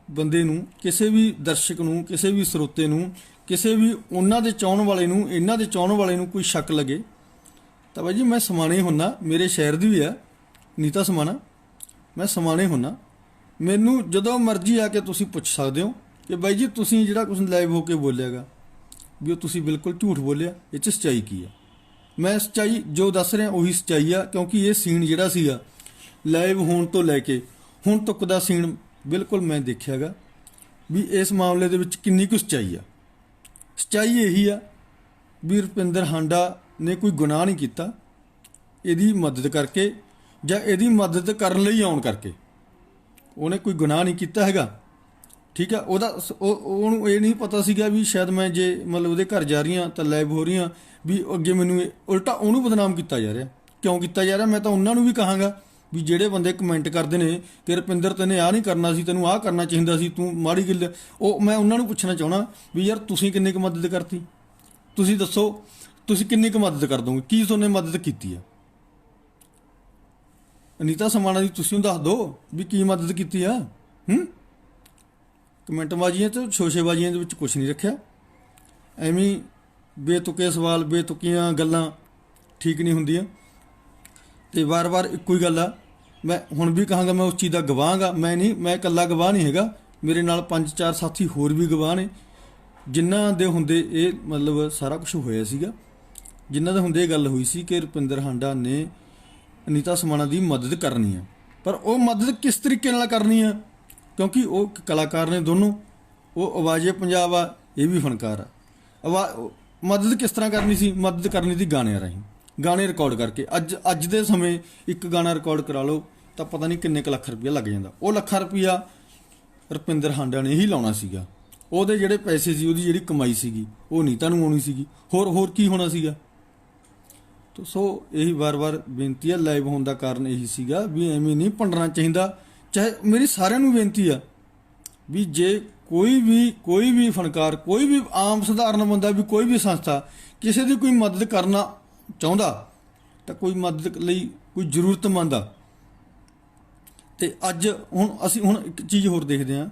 ਬੰਦੇ ਨੂੰ, ਕਿਸੇ ਵੀ ਦਰਸ਼ਕ ਨੂੰ, ਕਿਸੇ ਵੀ ਸਰੋਤੇ ਨੂੰ, ਕਿਸੇ ਵੀ ਉਹਨਾਂ ਦੇ ਚਾਹਣ ਵਾਲੇ ਨੂੰ, ਇਹਨਾਂ ਦੇ ਚਾਹਣ ਵਾਲੇ ਨੂੰ ਕੋਈ ਸ਼ੱਕ ਲੱਗੇ ਤਾਂ ਬਾਈ ਜੀ ਮੈਂ ਸਮਾਣੇ ਹੁੰਨਾ, ਮੇਰੇ ਸ਼ਹਿਰ ਦੀ ਵੀ ਆ ਨੀਤਾ ਸਮਾਣਾ, ਮੈਂ ਸਮਾਣੇ ਹੁੰਨਾ। ਮੈਨੂੰ ਜਦੋਂ ਮਰਜ਼ੀ ਆ ਕੇ ਤੁਸੀਂ ਪੁੱਛ ਸਕਦੇ ਹੋ ਕਿ ਬਾਈ ਜੀ ਤੁਸੀਂ ਜਿਹੜਾ ਕੁਝ ਲਾਈਵ ਹੋ ਕੇ ਬੋਲਿਆਗਾ ਵੀ ਉਹ ਤੁਸੀਂ ਬਿਲਕੁਲ ਝੂਠ ਬੋਲਿਆ, ਇਹ 'ਚ ਸੱਚਾਈ ਕੀ ਆ। ਮੈਂ ਸੱਚਾਈ ਜੋ ਦੱਸ ਰਿਹਾ ਉਹੀ ਸੱਚਾਈ ਆ, ਕਿਉਂਕਿ ਇਹ ਸੀਨ ਜਿਹੜਾ ਸੀਗਾ ਲਾਈਵ ਹੋਣ ਤੋਂ ਲੈ ਕੇ ਹੁਣ ਤੱਕ ਦਾ ਸੀਨ ਬਿਲਕੁਲ ਮੈਂ ਦੇਖਿਆਗਾ ਵੀ ਇਸ ਮਾਮਲੇ ਦੇ ਵਿੱਚ ਕਿੰਨੀ ਕੁ ਸੱਚਾਈ ਆ। ਸੱਚਾਈ ਇਹੀ ਆ ਵੀ ਰੁਪਿੰਦਰ ਹਾਂਡਾ ਨੇ ਕੋਈ ਗੁਨਾਹ ਨਹੀਂ ਕੀਤਾ, ਇਹਦੀ ਮਦਦ ਕਰਕੇ ਜਾਂ ਇਹਦੀ ਮਦਦ ਕਰਨ ਲਈ ਆਉਣ ਕਰਕੇ ਉਹਨੇ ਕੋਈ ਗੁਨਾਹ ਨਹੀਂ ਕੀਤਾ ਹੈਗਾ, ਠੀਕ ਆ। ਉਹਨੂੰ ਇਹ ਨਹੀਂ ਪਤਾ ਸੀਗਾ ਵੀ ਸ਼ਾਇਦ ਮੈਂ ਜੇ ਮਤਲਬ ਉਹਦੇ ਘਰ ਜਾ ਰਹੀ ਹਾਂ ਤਾਂ ਲਾਈਵ ਹੋ ਰਹੀ ਹਾਂ ਵੀ ਅੱਗੇ ਮੈਨੂੰ ਉਲਟਾ ਉਹਨੂੰ ਬਦਨਾਮ ਕੀਤਾ ਜਾ ਰਿਹਾ। ਕਿਉਂ ਕੀਤਾ ਜਾ ਰਿਹਾ? ਮੈਂ ਤਾਂ ਉਹਨਾਂ ਨੂੰ ਵੀ ਕਹਾਂਗਾ ਵੀ ਜਿਹੜੇ ਬੰਦੇ ਕਮੈਂਟ ਕਰਦੇ ਨੇ ਕਿ ਰੁਪਿੰਦਰ ਤੈਨੇ ਆਹ ਨਹੀਂ ਕਰਨਾ ਸੀ, ਤੈਨੂੰ ਆਹ ਕਰਨਾ ਚਾਹੀਦਾ ਸੀ, ਤੂੰ ਮਾੜੀ ਗੱਲ, ਉਹ ਮੈਂ ਉਹਨਾਂ ਨੂੰ ਪੁੱਛਣਾ ਚਾਹਣਾ ਵੀ ਯਾਰ ਤੁਸੀਂ ਕਿੰਨੀ ਕੁ ਮਦਦ ਕਰਤੀ? ਤੁਸੀਂ ਦੱਸੋ ਤੁਸੀਂ ਕਿੰਨੀ ਕੁ ਮਦਦ ਕਰ ਦੋਗੇ? ਕੀ ਤੁਹਾਨੇ ਮਦਦ ਕੀਤੀ ਆ? ਅਨੀਤਾ ਸਮਾਣਾ ਦੀ ਤੁਸੀਂ ਦੱਸ ਦਿਓ ਵੀ ਕੀ ਮਦਦ ਕੀਤੀ ਆ। ਕਮੈਂਟਬਾਜ਼ੀਆਂ ਤੇ ਸ਼ੋਸ਼ੇਬਾਜ਼ੀਆਂ ਦੇ ਵਿੱਚ ਕੁਝ ਨਹੀਂ ਰੱਖਿਆ। ਐਵੇਂ ਬੇਤੁਕੇ ਸਵਾਲ, ਬੇਤੁਕੀਆਂ ਗੱਲਾਂ ਠੀਕ ਨਹੀਂ ਹੁੰਦੀਆਂ। ਤੇ ਵਾਰ-ਵਾਰ ਇੱਕੋ ਹੀ ਗੱਲ ਆ। ਮੈਂ ਹੁਣ ਵੀ ਕਹਾਂਗਾ, ਮੈਂ ਉਸ ਚੀਜ਼ ਦਾ ਗਵਾਹ ਗਾ। ਮੈਂ ਇਕੱਲਾ ਗਵਾਹ ਨਹੀਂ ਹੈਗਾ, ਮੇਰੇ ਨਾਲ 5-4 ਸਾਥੀ ਹੋਰ ਵੀ ਗਵਾਹ ਨੇ ਜਿਨ੍ਹਾਂ ਦੇ ਹੁੰਦੇ ਇਹ ਮਤਲਬ ਸਾਰਾ ਕੁਝ ਹੋਇਆ ਸੀਗਾ, ਜਿਨ੍ਹਾਂ ਦੇ ਹੁੰਦੇ ਇਹ ਗੱਲ ਹੋਈ ਸੀ ਕਿ ਰੁਪਿੰਦਰ ਹਾਂਡਾ ਨੇ ਅਨੀਤਾ ਸਮਾਣਾ ਦੀ ਮਦਦ ਕਰਨੀ ਆ। ਪਰ ਉਹ ਮਦਦ ਕਿਸ ਤਰੀਕੇ ਨਾਲ ਕਰਨੀ ਆ? ਕਿਉਂਕਿ ਉਹ ਕਲਾਕਾਰ ਨੇ ਦੋਨੋਂ, ਉਹ ਆਵਾਜ਼ੇ ਪੰਜਾਬ ਆ, ਇਹ ਵੀ ਫਨਕਾਰ ਆ। ਮਦਦ ਕਿਸ ਤਰ੍ਹਾਂ ਕਰਨੀ ਸੀ? ਮਦਦ ਕਰਨੀ ਸੀ ਗਾਣਿਆਂ ਰਾਹੀਂ, ਗਾਣੇ ਰਿਕਾਰਡ ਕਰਕੇ। ਅੱਜ ਦੇ ਸਮੇਂ ਇੱਕ ਗਾਣਾ ਰਿਕਾਰਡ ਕਰਾ ਲਓ ਤਾਂ ਪਤਾ ਨਹੀਂ ਕਿੰਨੇ ਕੁ ਲੱਖ ਰੁਪਇਆ ਲੱਗ ਜਾਂਦਾ। ਉਹ ਲੱਖਾਂ ਰੁਪਇਆ ਰੁਪਿੰਦਰ ਹਾਂਡਾ ਨੇ ਹੀ ਲਾਉਣਾ ਸੀਗਾ। ਉਹਦੇ ਜਿਹੜੇ ਪੈਸੇ ਸੀ, ਉਹਦੀ ਜਿਹੜੀ ਕਮਾਈ ਸੀਗੀ, ਉਹ ਨੀਤਾ ਨੂੰ ਆਉਣੀ ਸੀਗੀ। ਹੋਰ ਕੀ ਹੋਣਾ ਸੀਗਾ? ਸੋ ਇਹੀ ਵਾਰ-ਵਾਰ ਬੇਨਤੀ ਆ। ਲਾਈਵ ਹੋਣ ਦਾ ਕਾਰਨ ਇਹੀ ਸੀਗਾ ਵੀ ਐਵੇਂ ਨਹੀਂ ਭੰਡਣਾ ਚਾਹੀਦਾ। ਚਾਹੇ ਮੇਰੀ ਸਾਰਿਆਂ ਨੂੰ ਬੇਨਤੀ ਆ ਵੀ ਜੇ ਕੋਈ ਵੀ ਫਨਕਾਰ, ਕੋਈ ਵੀ ਆਮ ਸਧਾਰਨ ਬੰਦਾ, ਵੀ ਕੋਈ ਵੀ ਸੰਸਥਾ ਕਿਸੇ ਦੀ ਕੋਈ ਮਦਦ ਕਰਨਾ ਚਾਹੁੰਦਾ ਤਾਂ ਕੋਈ ਮਦਦ ਲਈ ਕੋਈ ਜ਼ਰੂਰਤਮੰਦ ਆ। ਤੇ ਅੱਜ ਅਸੀਂ ਇੱਕ ਚੀਜ਼ ਹੋਰ ਦੇਖਦੇ ਹਾਂ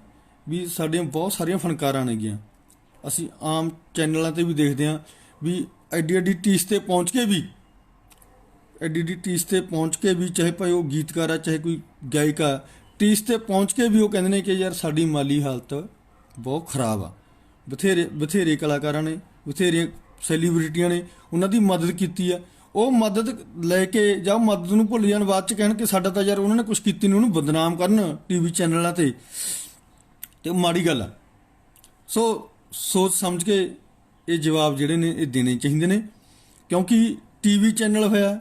ਵੀ ਸਾਡੀਆਂ ਬਹੁਤ ਸਾਰੀਆਂ ਫਨਕਾਰਾਂ ਨੇਗੀਆਂ, ਅਸੀਂ ਆਮ ਚੈਨਲਾਂ ਤੇ ਵੀ ਦੇਖਦੇ ਹਾਂ ਵੀ ਐਡੀ ਟੀਸ ਤੇ ਪਹੁੰਚ ਕੇ ਵੀ ਚਾਹੇ ਭਾਈ ਉਹ ਗੀਤਕਾਰ ਆ, ਚਾਹੇ ਕੋਈ ਗਾਇਕ ਆ, ਟੀਸ ਤੇ ਪਹੁੰਚ ਕੇ ਵੀ ਉਹ ਕਹਿੰਦੇ ਨੇ ਕਿ ਯਾਰ ਸਾਡੀ ਮਾਲੀ ਹਾਲਤ ਬਹੁਤ ਖਰਾਬ ਆ। ਬਥੇਰੇ ਕਲਾਕਾਰਾਂ ਨੇ, ਬਥੇਰੀਆਂ ਸੈਲੀਬ੍ਰਿਟੀਆਂ ਨੇ ਉਹਨਾਂ ਦੀ ਮਦਦ ਕੀਤੀ ਆ। ਉਹ ਮਦਦ ਲੈ ਕੇ ਜਾਂ ਮਦਦ ਨੂੰ ਭੁੱਲ ਜਾਣ, ਬਾਅਦ 'ਚ ਕਹਿਣ ਕਿ ਸਾਡਾ ਤਾਂ ਯਾਰ ਉਹਨਾਂ ਨੇ ਕੁਛ ਕੀਤੀ ਨਹੀਂ, ਉਹਨੂੰ ਬਦਨਾਮ ਕਰਨ TV ਚੈਨਲਾਂ ਤੇ ਮਾੜੀ ਗੱਲ ਆ। ਸੋ ਸੋਚ ਸਮਝ ਕੇ ਇਹ ਜਵਾਬ ਜਿਹੜੇ ਨੇ ਇਹ ਦੇਣੇ ਚਾਹੀਦੇ ਨੇ, ਕਿਉਂਕਿ TV ਚੈਨਲ ਹੋਇਆ,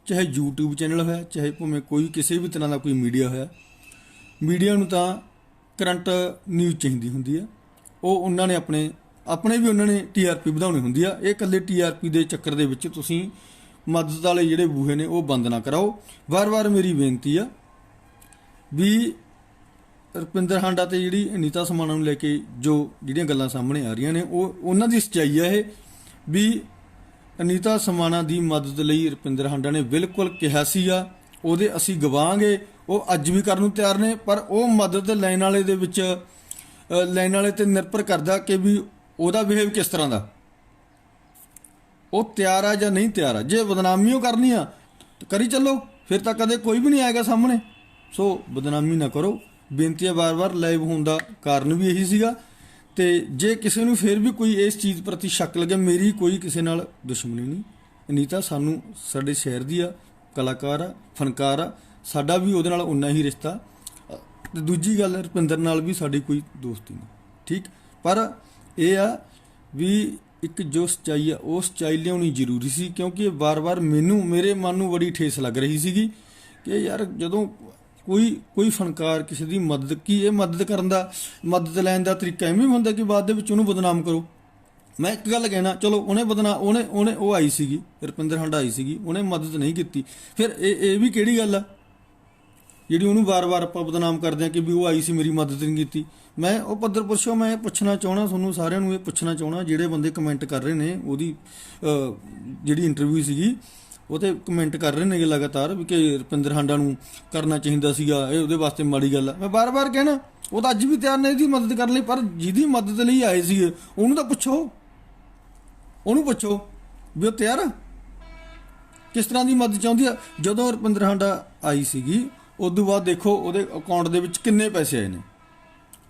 ਚਾਹੇ YouTube ਚੈਨਲ ਹੋਇਆ, ਚਾਹੇ ਭਾਵੇਂ ਕੋਈ ਕਿਸੇ ਵੀ ਤਰ੍ਹਾਂ ਦਾ ਕੋਈ ਮੀਡੀਆ ਹੋਇਆ, ਮੀਡੀਆ ਨੂੰ ਤਾਂ ਕਰੰਟ ਨਿਊਜ਼ ਚਾਹੀਦੀ ਹੁੰਦੀ ਆ। ਉਹਨਾਂ ਨੇ ਆਪਣੇ ਵੀ ਉਹਨਾਂ ਨੇ TRP ਵਧਾਉਣੀ ਹੁੰਦੀ ਆ। ਇਹ ਇਕੱਲੇ TRP ਦੇ ਚੱਕਰ ਦੇ ਵਿੱਚ ਤੁਸੀਂ ਮਦਦ ਵਾਲੇ ਜਿਹੜੇ ਬੂਹੇ ਨੇ ਉਹ ਬੰਦ ਨਾ ਕਰਾਓ। ਵਾਰ-ਵਾਰ ਮੇਰੀ ਬੇਨਤੀ ਆ ਵੀ ਰੁਪਿੰਦਰ ਹਾਂਡਾ ਤੇ ਜਿਹੜੀ ਅਨੀਤਾ ਸਮਾਣਾ ਨੂੰ ਲੈ ਕੇ ਜਿਹੜੀਆਂ ਗੱਲਾਂ ਸਾਹਮਣੇ ਆ ਰਹੀਆਂ ਨੇ, ਉਹਨਾਂ ਦੀ ਸੱਚਾਈ ਆ ਇਹ ਵੀ ਅਨੀਤਾ ਸਮਾਣਾ ਦੀ ਮਦਦ ਲਈ ਰੁਪਿੰਦਰ ਹਾਂਡਾ ਨੇ ਬਿਲਕੁਲ ਕਿਹਾ ਸੀਗਾ। ਉਹਦੇ ਅਸੀਂ ਗਵਾਂਗੇ, ਉਹ ਅੱਜ ਵੀ ਕਰਨ ਨੂੰ ਤਿਆਰ ਨੇ। ਪਰ ਉਹ ਮਦਦ ਲੈਣ ਵਾਲੇ ਤੇ ਨਿਰਭਰ ਕਰਦਾ ਕਿ ਵੀ ਉਹਦਾ ਬਿਹੇਵ ਕਿਸ ਤਰ੍ਹਾਂ ਦਾ, ਉਹ ਤਿਆਰ ਆ ਜਾਂ ਨਹੀਂ ਤਿਆਰ ਆ। ਜੇ ਬਦਨਾਮੀ ਉਹ ਕਰਨੀ ਆ ਤਾਂ ਕਰੀ ਚੱਲੋ, ਫਿਰ ਤਾਂ ਕਦੇ ਕੋਈ ਵੀ ਨਹੀਂ ਆਏਗਾ ਸਾਹਮਣੇ। ਸੋ ਬਦਨਾਮੀ ਨਾ ਕਰੋ, ਬੇਨਤੀ ਹੈ ਵਾਰ-ਵਾਰ। ਲਾਈਵ ਹੋਣ ਦਾ ਕਾਰਨ ਵੀ ਇਹੀ ਸੀਗਾ ਤੇ ਜੇ ਕਿਸੇ ਨੂੰ ਫਿਰ ਵੀ ਕੋਈ ਇਸ ਚੀਜ਼ ਪ੍ਰਤੀ ਸ਼ੱਕ ਲੱਗੇ, ਮੇਰੀ ਕੋਈ ਕਿਸੇ ਨਾਲ ਦੁਸ਼ਮਣੀ ਨਹੀਂ। ਅਨੀਤਾ ਸਾਨੂੰ ਸਾਡੇ ਸ਼ਹਿਰ ਦੀ ਆ, ਕਲਾਕਾਰ ਆ, ਫਨਕਾਰ ਆ, ਸਾਡਾ ਵੀ ਉਹਦੇ ਨਾਲ ਉਨਾ ਹੀ ਰਿਸ਼ਤਾ। ਤੇ ਦੂਜੀ ਗੱਲ, ਰੁਪਿੰਦਰ ਨਾਲ ਵੀ ਸਾਡੀ ਕੋਈ ਦੋਸਤੀ ਨਹੀਂ, ਠੀਕ। ਪਰ ਇਹ ਆ ਵੀ ਇੱਕ ਜੋ ਸੱਚਾਈ ਆ ਉਹ ਸੱਚਾਈ ਲਿਆਉਣੀ ਜ਼ਰੂਰੀ ਸੀ, ਕਿਉਂਕਿ ਵਾਰ-ਵਾਰ ਮੇਰੇ ਮਨ ਨੂੰ ਬੜੀ ਠੇਸ ਲੱਗ ਰਹੀ ਸੀਗੀ ਕਿ ਯਾਰ ਜਦੋਂ ਕੋਈ ਫਨਕਾਰ ਕਿਸੇ ਦੀ ਮਦਦ, ਕੀ ਇਹ ਮਦਦ ਕਰਨ ਦਾ, ਮਦਦ ਲੈਣ ਦਾ ਤਰੀਕਾ ਐਵੇਂ ਹੁੰਦਾ ਕਿ ਬਾਅਦ ਦੇ ਵਿੱਚ ਉਹਨੂੰ ਬਦਨਾਮ ਕਰੋ। ਮੈਂ ਇੱਕ ਗੱਲ ਕਹਿਣਾ, ਚਲੋ ਉਹਨੇ ਉਹ ਆਈ ਸੀਗੀ, ਰੁਪਿੰਦਰ ਹੰਡਾ ਆਈ ਸੀਗੀ, ਉਹਨੇ ਮਦਦ ਨਹੀਂ ਕੀਤੀ, ਫਿਰ ਇਹ ਵੀ ਕਿਹੜੀ ਗੱਲ ਆ ਜਿਹੜੀ ਉਹਨੂੰ ਵਾਰ-ਵਾਰ ਆਪਾਂ ਬਦਨਾਮ ਕਰਦੇ ਹਾਂ ਕਿ ਵੀ ਉਹ ਆਈ ਸੀ, ਮੇਰੀ ਮਦਦ ਨਹੀਂ ਕੀਤੀ। ਮੈਂ ਉਹ ਪੱਧਰ ਪੁਰਸ਼ੋ ਮੈਂ ਪੁੱਛਣਾ ਚਾਹਣਾ, ਤੁਹਾਨੂੰ ਸਾਰਿਆਂ ਨੂੰ ਇਹ ਪੁੱਛਣਾ ਚਾਹਣਾ, ਜਿਹੜੇ ਬੰਦੇ ਕਮੈਂਟ ਕਰ ਰਹੇ ਨੇ ਉਹਦੀ ਜਿਹੜੀ ਇੰਟਰਵਿਊ ਸੀਗੀ ਉਹ 'ਤੇ ਕਮੈਂਟ ਕਰ ਰਹੇ ਨੇਗੇ ਲਗਾਤਾਰ ਵੀ ਕਿ ਰੁਪਿੰਦਰ ਹਾਂਡਾ ਨੂੰ ਕਰਨਾ ਚਾਹੀਦਾ ਸੀਗਾ, ਇਹ ਉਹਦੇ ਵਾਸਤੇ ਮਾੜੀ ਗੱਲ ਆ। ਮੈਂ ਵਾਰ-ਵਾਰ ਕਹਿਣਾ, ਉਹ ਤਾਂ ਅੱਜ ਵੀ ਤਿਆਰ ਨੇ ਇਹਦੀ ਮਦਦ ਕਰਨ ਲਈ, ਪਰ ਜਿਹਦੀ ਮਦਦ ਲਈ ਆਏ ਸੀਗੇ ਉਹਨੂੰ ਤਾਂ ਪੁੱਛੋ, ਉਹਨੂੰ ਪੁੱਛੋ ਵੀ ਉਹ ਤਿਆਰ ਆ, ਕਿਸ ਤਰ੍ਹਾਂ ਦੀ ਮਦਦ ਚਾਹੁੰਦੀ ਆ। ਜਦੋਂ ਰੁਪਿੰਦਰ ਹਾਂਡਾ ਆਈ ਸੀਗੀ ਉਸ ਤੋਂ ਬਾਅਦ ਦੇਖੋ ਉਹਦੇ ਅਕਾਊਂਟ ਦੇ ਵਿੱਚ ਕਿੰਨੇ ਪੈਸੇ ਆਏ ਨੇ।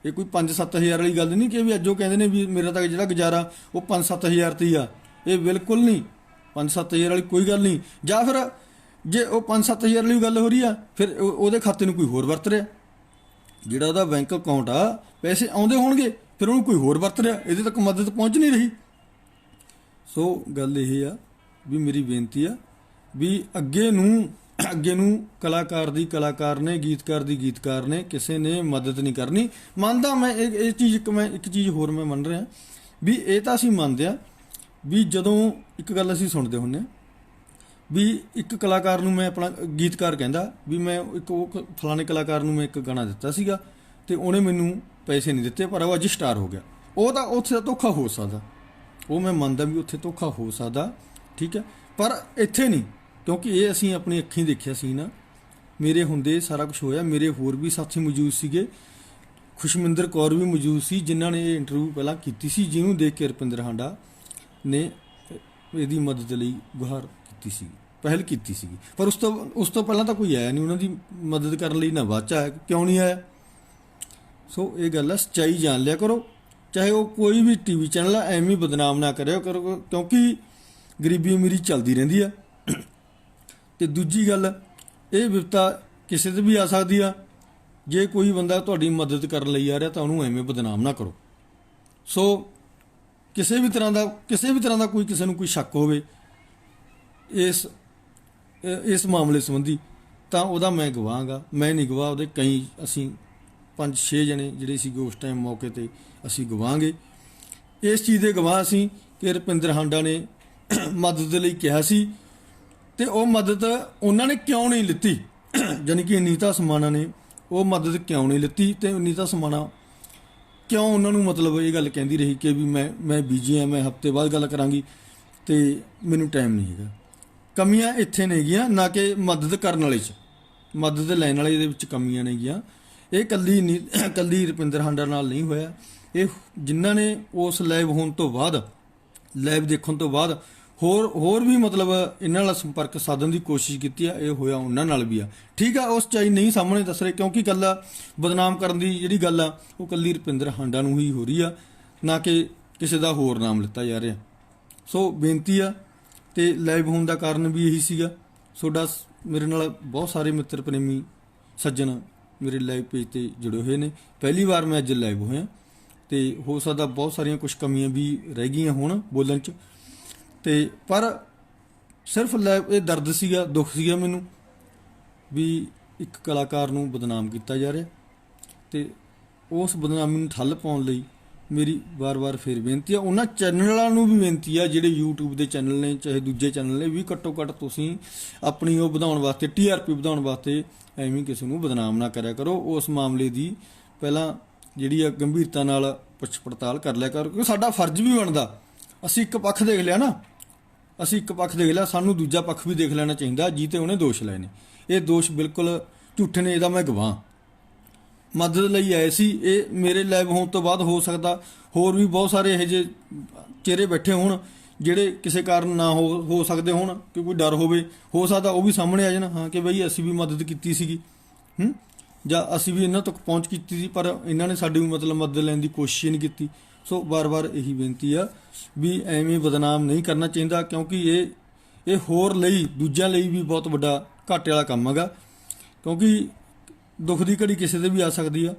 ਇਹ ਕੋਈ 5-7 ਹਜ਼ਾਰ ਵਾਲੀ ਗੱਲ ਨਹੀਂ ਕਿ ਵੀ ਅੱਜ ਉਹ ਕਹਿੰਦੇ ਨੇ ਵੀ ਮੇਰਾ ਤਾਂ ਜਿਹੜਾ ਗੁਜ਼ਾਰਾ ਉਹ 5-7 ਹਜ਼ਾਰ ਤੇ ਹੀ ਆ, ਇਹ ਬਿਲਕੁਲ ਨਹੀਂ। 5-7 ਹਜ਼ਾਰ ਵਾਲੀ ਕੋਈ ਗੱਲ ਨਹੀਂ। ਜਾਂ ਫਿਰ ਜੇ ਉਹ 5-7 ਹਜ਼ਾਰ ਵਾਲੀ ਗੱਲ ਹੋ ਰਹੀ ਆ, ਫਿਰ ਉਹਦੇ ਖਾਤੇ ਨੂੰ ਕੋਈ ਹੋਰ ਵਰਤ ਰਿਹਾ, ਜਿਹੜਾ ਉਹਦਾ ਬੈਂਕ ਅਕਾਊਂਟ ਆ ਪੈਸੇ ਆਉਂਦੇ ਹੋਣਗੇ, ਫਿਰ ਉਹਨੂੰ ਕੋਈ ਹੋਰ ਵਰਤ ਰਿਹਾ, ਇਹਦੇ ਤੱਕ ਮਦਦ ਪਹੁੰਚ ਨਹੀਂ ਰਹੀ। ਸੋ ਗੱਲ ਇਹ ਆ ਵੀ ਮੇਰੀ ਬੇਨਤੀ ਆ ਵੀ ਅੱਗੇ ਨੂੰ ਕਲਾਕਾਰ ਨੇ, ਗੀਤਕਾਰ ਦੀ ਗੀਤਕਾਰ ਨੇ, ਕਿਸੇ ਨੇ ਮਦਦ ਨਹੀਂ ਕਰਨੀ। ਮੰਨਦਾ ਮੈਂ ਇਹ ਚੀਜ਼, ਇੱਕ ਚੀਜ਼ ਹੋਰ ਮੈਂ ਮੰਨ ਰਿਹਾ ਵੀ ਇਹ ਤਾਂ ਅਸੀਂ ਮੰਨਦੇ ਆ ਵੀ ਜਦੋਂ ਇੱਕ ਗੱਲ ਅਸੀਂ ਸੁਣਦੇ ਹੁੰਦੇ ਹਾਂ ਵੀ ਇੱਕ ਕਲਾਕਾਰ ਨੂੰ, ਮੈਂ ਆਪਣਾ ਗੀਤਕਾਰ ਕਹਿੰਦਾ ਵੀ ਮੈਂ ਉਹ ਫਲਾਣੇ ਕਲਾਕਾਰ ਨੂੰ ਮੈਂ ਇੱਕ ਗਾਣਾ ਦਿੱਤਾ ਸੀਗਾ ਤੇ ਉਹਨੇ ਮੈਨੂੰ ਪੈਸੇ ਨਹੀਂ ਦਿੱਤੇ, ਪਰ ਉਹ ਅੱਜ ਸਟਾਰ ਹੋ ਗਿਆ। ਉਹ ਤਾਂ ਉੱਥੇ ਦਾ ਧੋਖਾ ਹੋ ਸਕਦਾ, ਉਹ ਮੈਂ ਮੰਨਦਾ ਵੀ ਉੱਥੇ ਧੋਖਾ ਹੋ ਸਕਦਾ, ਠੀਕ ਹੈ, ਪਰ ਇੱਥੇ ਨਹੀਂ, ਕਿਉਂਕਿ ਇਹ ਅਸੀਂ ਆਪਣੀ ਅੱਖੀਂ ਦੇਖਿਆ ਸੀ ਨਾ, ਮੇਰੇ ਹੁੰਦੇ ਸਾਰਾ ਕੁਝ ਹੋਇਆ। ਮੇਰੇ ਹੋਰ ਵੀ ਸਾਥੀ ਮੌਜੂਦ ਸੀਗੇ, ਖੁਸ਼ਮਿੰਦਰ ਕੌਰ ਵੀ ਮੌਜੂਦ ਸੀ, ਜਿਨ੍ਹਾਂ ਨੇ ਇਹ ਇੰਟਰਵਿਊ ਪਹਿਲਾਂ ਕੀਤੀ ਸੀ, ਜਿਹਨੂੰ ਦੇਖ ਕੇ ਰੁਪਿੰਦਰ ਹਾਂਡਾ ਨੇ ਇਹਦੀ ਮਦਦ ਲਈ ਗੁਹਾਰ ਕੀਤੀ ਸੀ, ਪਹਿਲ ਕੀਤੀ ਸੀਗੀ। ਪਰ ਉਸ ਤੋਂ ਪਹਿਲਾਂ ਤਾਂ ਕੋਈ ਆਇਆ ਨਹੀਂ ਉਹਨਾਂ ਦੀ ਮਦਦ ਕਰਨ ਲਈ, ਨਾ ਬਾਅਦ 'ਚ ਆਇਆ, ਕਿਉਂ ਨਹੀਂ ਆਇਆ। ਸੋ ਇਹ ਗੱਲ ਆ, ਸੱਚਾਈ ਜਾਣ ਲਿਆ ਕਰੋ, ਚਾਹੇ ਉਹ ਕੋਈ ਵੀ ਟੀਵੀ ਚੈਨਲ ਆ, ਐਵੇਂ ਬਦਨਾਮ ਨਾ ਕਰਿਓ ਕਰੋ, ਕਿਉਂਕਿ ਗਰੀਬੀ ਅਮੀਰੀ ਚੱਲਦੀ ਰਹਿੰਦੀ ਆ। ਤੇ ਦੂਜੀ ਗੱਲ, ਇਹ ਵਿਪਤਾ ਕਿਸੇ ਤੇ ਵੀ ਆ ਸਕਦੀ ਆ। ਜੇ ਕੋਈ ਬੰਦਾ ਤੁਹਾਡੀ ਮਦਦ ਕਰਨ ਲਈ ਆ ਰਿਹਾ ਤਾਂ ਉਹਨੂੰ ਐਵੇਂ ਬਦਨਾਮ ਨਾ ਕਰੋ। ਸੋ ਕਿਸੇ ਵੀ ਤਰ੍ਹਾਂ ਦਾ ਕੋਈ ਕਿਸੇ ਨੂੰ ਕੋਈ ਸ਼ੱਕ ਹੋਵੇ ਇਸ ਮਾਮਲੇ ਸੰਬੰਧੀ, ਤਾਂ ਉਹਦਾ ਮੈਂ ਗਵਾਹਾਂਗਾ, ਮੈਂ ਨਹੀਂ ਗਵਾਹ, ਉਹਦੇ ਕਈ ਅਸੀਂ 5-6 ਜਣੇ ਜਿਹੜੇ ਸੀਗੇ ਉਸ ਟਾਈਮ ਮੌਕੇ ਤੇ ਅਸੀਂ ਗਵਾਹਾਂਗੇ। ਇਸ ਚੀਜ਼ ਦੇ ਗਵਾਹ ਅਸੀਂ ਕਿ ਰੁਪਿੰਦਰ ਹਾਂਡਾ ਨੇ ਮਦਦ ਲਈ ਕਿਹਾ ਸੀ ਤੇ ਉਹ ਮਦਦ ਉਹਨਾਂ ਨੇ ਕਿਉਂ ਨਹੀਂ ਲਿੱਤੀ, ਯਾਨੀ ਕਿ ਅਨੀਤਾ ਸਮਾਣਾ ਨੇ ਉਹ ਮਦਦ ਕਿਉਂ ਨਹੀਂ ਲਿੱਤੀ, ਤੇ ਅਨੀਤਾ ਸਮਾਣਾ ਕਿਉਂ ਉਹਨਾਂ ਨੂੰ ਮਤਲਬ ਇਹ ਗੱਲ ਕਹਿੰਦੀ ਰਹੀ ਕਿ ਵੀ ਮੈਂ ਬੀਜੀ ਹਾਂ, ਮੈਂ ਹਫ਼ਤੇ ਬਾਅਦ ਗੱਲ ਕਰਾਂਗੀ ਤੇ ਮੈਨੂੰ ਟਾਈਮ ਨਹੀਂ ਹੈਗਾ। ਕਮੀਆਂ ਇੱਥੇ ਨਹੀਂ ਗੀਆਂ, ਨਾ ਕਿ ਮਦਦ ਕਰਨ ਵਾਲੇ 'ਚ, ਮਦਦ ਲੈਣ ਵਾਲੇ ਦੇ ਵਿੱਚ ਕਮੀਆਂ ਨਹੀਂ ਗੀਆਂ। ਇਹ ਕੱਲੀ ਰੁਪਿੰਦਰ ਹਾਂਡਾ ਨਾਲ ਨਹੀਂ ਹੋਇਆ, ਇਹ ਜਿਨ੍ਹਾਂ ਨੇ ਉਸ ਲਾਈਵ ਹੋਣ ਤੋਂ ਬਾਅਦ, ਲਾਈਵ ਦੇਖਣ ਤੋਂ ਬਾਅਦ ਹੋਰ ਵੀ ਮਤਲਬ ਇਹਨਾਂ ਨਾਲ ਸੰਪਰਕ ਸਾਧਨ ਦੀ ਕੋਸ਼ਿਸ਼ ਕੀਤੀ ਆ, ਇਹ ਹੋਇਆ ਉਹਨਾਂ ਨਾਲ ਵੀ ਆ। ਠੀਕ ਆ, ਉਸ ਚਾਈ ਨਹੀਂ ਸਾਹਮਣੇ ਦੱਸ ਰਹੇ, ਕਿਉਂਕਿ ਕੱਲਾ ਬਦਨਾਮ ਕਰਨ ਦੀ ਜਿਹੜੀ ਗੱਲ ਆ ਉਹ ਕੱਲੀ ਰੁਪਿੰਦਰ ਹਾਂਡਾ ਨੂੰ ਹੀ ਹੋ ਰਹੀ ਆ, ਨਾ ਕਿ ਕਿਸੇ ਦਾ ਹੋਰ ਨਾਮ ਲਿੱਤਾ ਜਾ ਰਿਹਾ। ਸੋ ਬੇਨਤੀ ਆ, ਤੇ ਲਾਈਵ ਹੋਣ ਦਾ ਕਾਰਨ ਵੀ ਇਹੀ ਸੀਗਾ। ਤੁਹਾਡਾ ਮੇਰੇ ਨਾਲ ਬਹੁਤ ਸਾਰੇ ਮਿੱਤਰ ਪ੍ਰੇਮੀ ਸੱਜਣ ਮੇਰੇ ਲਾਈਵ ਪੇਜ ਤੇ ਜੁੜੇ ਹੋਏ ਨੇ, ਪਹਿਲੀ ਵਾਰ ਮੈਂ ਅੱਜ ਲਾਈਵ ਹੋਇਆ, ਤੇ ਹੋ ਸਕਦਾ ਬਹੁਤ ਸਾਰੀਆਂ ਕੁਝ ਕਮੀਆਂ ਵੀ ਰਹਿ ਗਈਆਂ ਹੋਣ ਬੋਲਣ 'ਚ, ਤੇ ਪਰ ਸਿਰਫ ਲਾਈਵ ਇਹ ਦਰਦ ਸੀਗਾ, ਦੁੱਖ ਸੀਗਾ ਮੈਨੂੰ ਵੀ ਇੱਕ ਕਲਾਕਾਰ ਨੂੰ ਬਦਨਾਮ ਕੀਤਾ ਜਾ ਰਿਹਾ, ਤੇ ਉਸ ਬਦਨਾਮੀ ਨੂੰ ਠੱਲ ਪਾਉਣ ਲਈ ਮੇਰੀ ਵਾਰ-ਵਾਰ ਫਿਰ ਬੇਨਤੀ ਆ, ਉਹਨਾਂ ਚੈਨਲਾਂ ਨੂੰ ਵੀ ਬੇਨਤੀ ਆ ਜਿਹੜੇ YouTube ਦੇ ਚੈਨਲ ਨੇ, ਚਾਹੇ ਦੂਜੇ ਚੈਨਲ ਨੇ, ਵੀ ਘੱਟੋ ਘੱਟ ਤੁਸੀਂ ਆਪਣੀ ਉਹ ਵਧਾਉਣ ਵਾਸਤੇ, TRP ਵਧਾਉਣ ਵਾਸਤੇ ਐਵੇਂ ਕਿਸੇ ਨੂੰ ਬਦਨਾਮ ਨਾ ਕਰਿਆ ਕਰੋ। ਉਸ ਮਾਮਲੇ ਦੀ ਪਹਿਲਾਂ ਜਿਹੜੀ ਆ ਗੰਭੀਰਤਾ ਨਾਲ ਪੁੱਛ ਪੜਤਾਲ ਕਰ ਲਿਆ ਕਰੋ, ਕਿਉਂਕਿ ਸਾਡਾ ਫਰਜ਼ ਵੀ ਬਣਦਾ। ਅਸੀਂ ਇੱਕ ਪੱਖ ਦੇਖ ਲਿਆ ਨਾ, ਸਾਨੂੰ ਦੂਜਾ ਪੱਖ ਵੀ ਦੇਖ ਲੈਣਾ ਚਾਹੀਦਾ, ਜੀ ਤੇ ਉਹਨੇ ਦੋਸ਼ ਲਏ ਨੇ। ਇਹ ਦੋਸ਼ ਬਿਲਕੁਲ ਝੂਠੇ ਨੇ, ਇਹਦਾ ਮੈਂ ਗਵਾਹ। ਮਦਦ ਲਈ ਆਏ ਸੀ, ਇਹ ਮੇਰੇ ਲਾਈਵ ਹੋਣ ਤੋਂ ਬਾਅਦ ਹੋ ਸਕਦਾ ਹੋਰ ਵੀ ਬਹੁਤ ਸਾਰੇ ਇਹੋ ਜਿਹੇ ਚਿਹਰੇ ਬੈਠੇ ਹੋਣ ਜਿਹੜੇ ਕਿਸੇ ਕਾਰਨ ਨਾ ਹੋ ਸਕਦੇ ਹੋਣ, ਕਿ ਕੋਈ ਡਰ ਹੋਵੇ, ਹੋ ਸਕਦਾ ਉਹ ਵੀ ਸਾਹਮਣੇ ਆ ਜਾਣ, ਹਾਂ ਕਿ ਬਈ ਅਸੀਂ ਵੀ ਮਦਦ ਕੀਤੀ ਸੀਗੀ, ਜਾਂ ਅਸੀਂ ਵੀ ਇਹਨਾਂ ਤੱਕ ਪਹੁੰਚ ਕੀਤੀ ਸੀ, ਪਰ ਇਹਨਾਂ ਨੇ ਸਾਡੀ ਮਤਲਬ ਮਦਦ ਲੈਣ ਦੀ ਕੋਸ਼ਿਸ਼ ਨਹੀਂ ਕੀਤੀ। ਸੋ ਵਾਰ-ਵਾਰ ਇਹੀ ਬੇਨਤੀ ਆ ਵੀ ਐਵੇਂ ਬਦਨਾਮ ਨਹੀਂ ਕਰਨਾ ਚਾਹੀਦਾ, ਕਿਉਂਕਿ ਇਹ ਹੋਰ ਲਈ, ਦੂਜਿਆਂ ਲਈ ਵੀ ਬਹੁਤ ਵੱਡਾ ਘਾਟੇ ਵਾਲਾ ਕੰਮ ਹੈਗਾ, ਕਿਉਂਕਿ ਦੁੱਖ ਦੀ ਘੜੀ ਕਿਸੇ ਦੇ ਵੀ ਆ ਸਕਦੀ ਆ।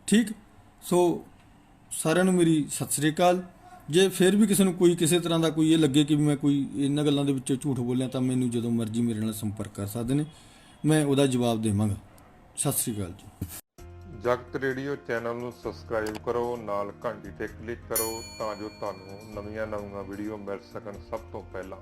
ਠੀਕ, ਸੋ ਸਾਰਿਆਂ ਨੂੰ ਮੇਰੀ ਸਤਿ ਸ੍ਰੀ ਅਕਾਲ। ਜੇ ਫਿਰ ਵੀ ਕਿਸੇ ਨੂੰ ਕੋਈ ਕਿਸੇ ਤਰ੍ਹਾਂ ਦਾ ਕੋਈ ਇਹ ਲੱਗੇ ਕਿ ਮੈਂ ਕੋਈ ਇਹਨਾਂ ਗੱਲਾਂ ਦੇ ਵਿੱਚ ਝੂਠ ਬੋਲਿਆ, ਤਾਂ ਮੈਨੂੰ ਜਦੋਂ ਮਰਜ਼ੀ ਮੇਰੇ ਨਾਲ ਸੰਪਰਕ ਕਰ ਸਕਦੇ ਨੇ, ਮੈਂ ਉਹਦਾ ਜਵਾਬ ਦੇਵਾਂਗਾ। ਸਤਿ ਸ੍ਰੀ ਅਕਾਲ ਜੀ। ਜਗਤ ਰੇਡੀਓ ਚੈਨਲ ਨੂੰ ਸਬਸਕ੍ਰਾਈਬ ਕਰੋ, ਨਾਲ ਘੰਟੀ ਤੇ ਕਲਿੱਕ ਕਰੋ ਤਾਂ ਜੋ ਤੁਹਾਨੂੰ ਨਵੀਆਂ ਵੀਡੀਓ ਮਿਲ ਸਕਣ ਸਭ ਤੋਂ ਪਹਿਲਾਂ।